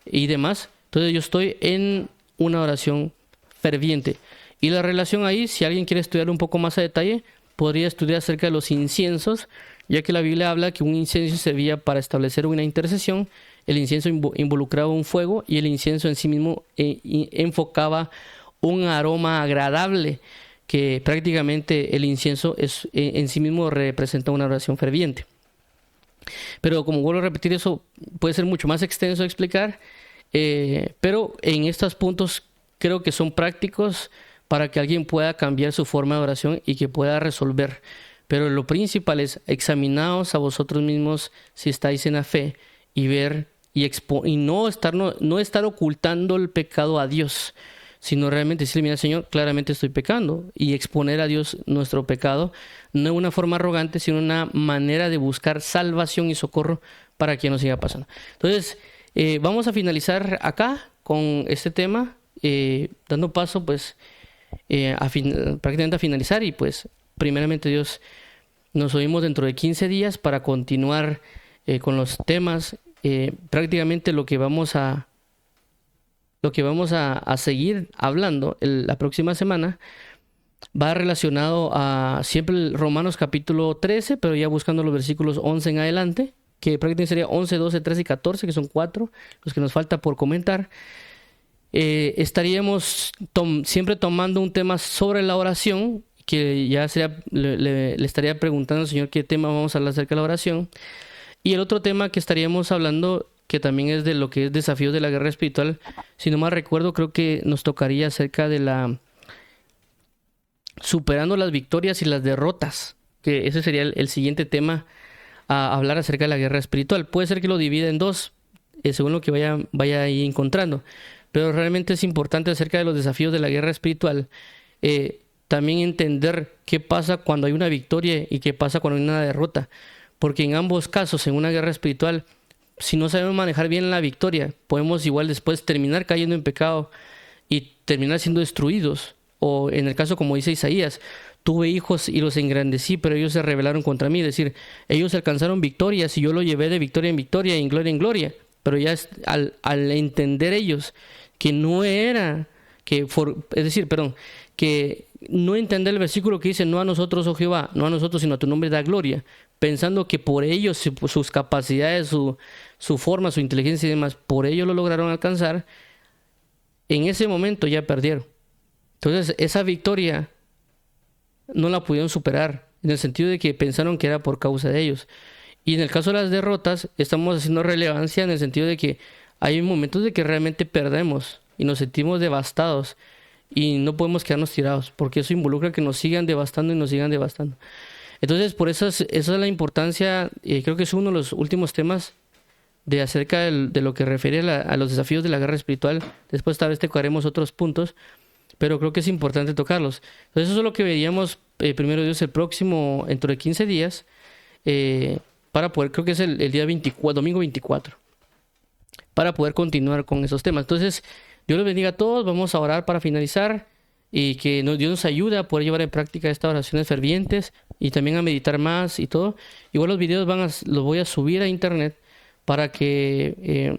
y demás. Entonces yo estoy en una oración ferviente. Y la relación ahí, si alguien quiere estudiar un poco más a detalle, podría estudiar acerca de los inciensos, ya que la Biblia habla que un incienso servía para establecer una intercesión, el incienso involucraba un fuego y el incienso en sí mismo enfocaba un aroma agradable, que prácticamente el incienso en sí mismo representa una oración ferviente. Pero como vuelvo a repetir, eso puede ser mucho más extenso de explicar, pero en estos puntos creo que son prácticos para que alguien pueda cambiar su forma de oración y que pueda resolver. Pero lo principal es examinaos a vosotros mismos si estáis en la fe y ver y no estar ocultando el pecado a Dios, sino realmente decirle, mira Señor, claramente estoy pecando, y exponer a Dios nuestro pecado, no de una forma arrogante, sino una manera de buscar salvación y socorro para que no siga pasando. Entonces, vamos a finalizar acá con este tema, dando paso pues prácticamente a finalizar, y pues primeramente Dios, nos oímos dentro de 15 días para continuar con los temas. Prácticamente lo que vamos a seguir hablando la próxima semana va relacionado a siempre el Romanos capítulo 13, pero ya buscando los versículos 11 en adelante, que prácticamente sería 11, 12, 13 y 14, que son 4 los que nos falta por comentar. Estaríamos siempre tomando un tema sobre la oración, que ya sería, le estaría preguntando al Señor qué tema vamos a hablar acerca de la oración. Y el otro tema que estaríamos hablando, que también es de lo que es desafíos de la guerra espiritual, si no mal recuerdo, creo que nos tocaría acerca de la superando las victorias y las derrotas, que ese sería el siguiente tema a hablar acerca de la guerra espiritual. Puede ser que lo divida en dos, según lo que vaya ahí encontrando, pero realmente es importante acerca de los desafíos de la guerra espiritual, también entender qué pasa cuando hay una victoria y qué pasa cuando hay una derrota, porque en ambos casos, en una guerra espiritual, si no sabemos manejar bien la victoria, podemos igual después terminar cayendo en pecado y terminar siendo destruidos. O en el caso como dice Isaías, tuve hijos y los engrandecí, pero ellos se rebelaron contra mí. Es decir, ellos alcanzaron victorias y yo lo llevé de victoria en victoria y en gloria. Pero ya al entender ellos que no era, que no entender el versículo que dice, no a nosotros, oh Jehová, no a nosotros, sino a tu nombre da gloria, pensando que por ellos, sus capacidades, su forma, su inteligencia y demás, por ellos lo lograron alcanzar, en ese momento ya perdieron. Entonces, esa victoria no la pudieron superar, en el sentido de que pensaron que era por causa de ellos. Y en el caso de las derrotas, estamos haciendo relevancia en el sentido de que hay momentos de que realmente perdemos y nos sentimos devastados y no podemos quedarnos tirados, porque eso involucra que nos sigan devastando y nos sigan devastando. Entonces, por eso esa es la importancia, creo que es uno de los últimos temas de acerca de lo que refiere a los desafíos de la guerra espiritual. Después tal vez tocaremos otros puntos, pero creo que es importante tocarlos. Entonces, eso es lo que veríamos, primero Dios, el próximo, dentro de 15 días, para poder, creo que es el día 24, domingo 24, para poder continuar con esos temas. Entonces, Dios les bendiga a todos. Vamos a orar para finalizar y que Dios nos ayude a poder llevar en práctica estas oraciones fervientes y también a meditar más y todo. Igual los videos los voy a subir a internet para que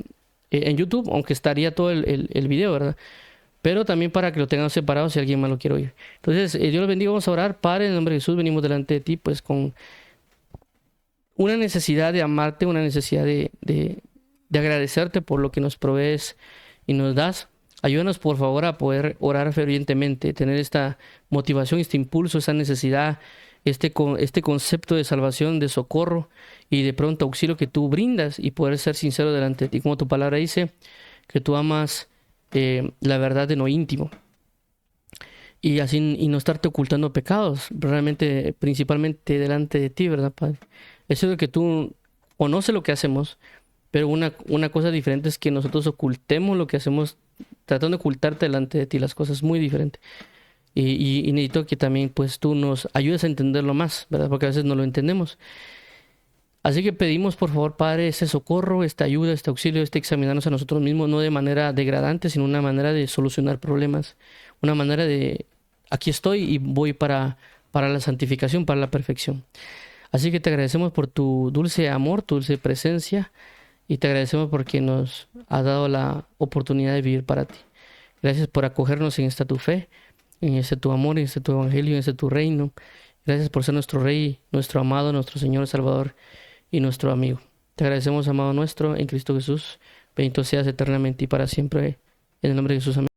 en YouTube, aunque estaría todo el video, ¿verdad? Pero también para que lo tengan separado si alguien más lo quiere oír. Entonces, Dios los bendiga. Vamos a orar. Padre, en el nombre de Jesús, venimos delante de ti pues con una necesidad de amarte, una necesidad de agradecerte por lo que nos provees y nos das. Ayúdanos por favor a poder orar fervientemente, tener esta motivación, este impulso, esa necesidad, este concepto de salvación, de socorro y de pronto auxilio que tú brindas, y poder ser sincero delante de ti, como tu palabra dice, que tú amas la verdad de lo íntimo. y así y no estarte ocultando pecados, realmente, principalmente delante de ti, ¿verdad, Padre? Eso de que tú conoces lo que hacemos, pero una cosa diferente es que nosotros ocultemos lo que hacemos, tratando de ocultarte delante de ti las cosas, muy diferente. Y necesito que también pues tú nos ayudes a entenderlo más, ¿verdad? Porque a veces no lo entendemos. Así que pedimos por favor, Padre, ese socorro, esta ayuda, este auxilio, este examinarnos a nosotros mismos, no de manera degradante, sino una manera de solucionar problemas, una manera de, aquí estoy y voy para la santificación, para la perfección. Así que te agradecemos por tu dulce amor, tu dulce presencia, y te agradecemos porque nos has dado la oportunidad de vivir para ti. Gracias por acogernos en esta tu fe, en este tu amor, en este tu evangelio, en este tu reino. Gracias por ser nuestro Rey, nuestro amado, nuestro Señor Salvador y nuestro amigo. Te agradecemos, amado nuestro, en Cristo Jesús. Bendito seas eternamente y para siempre. En el nombre de Jesús. Amén.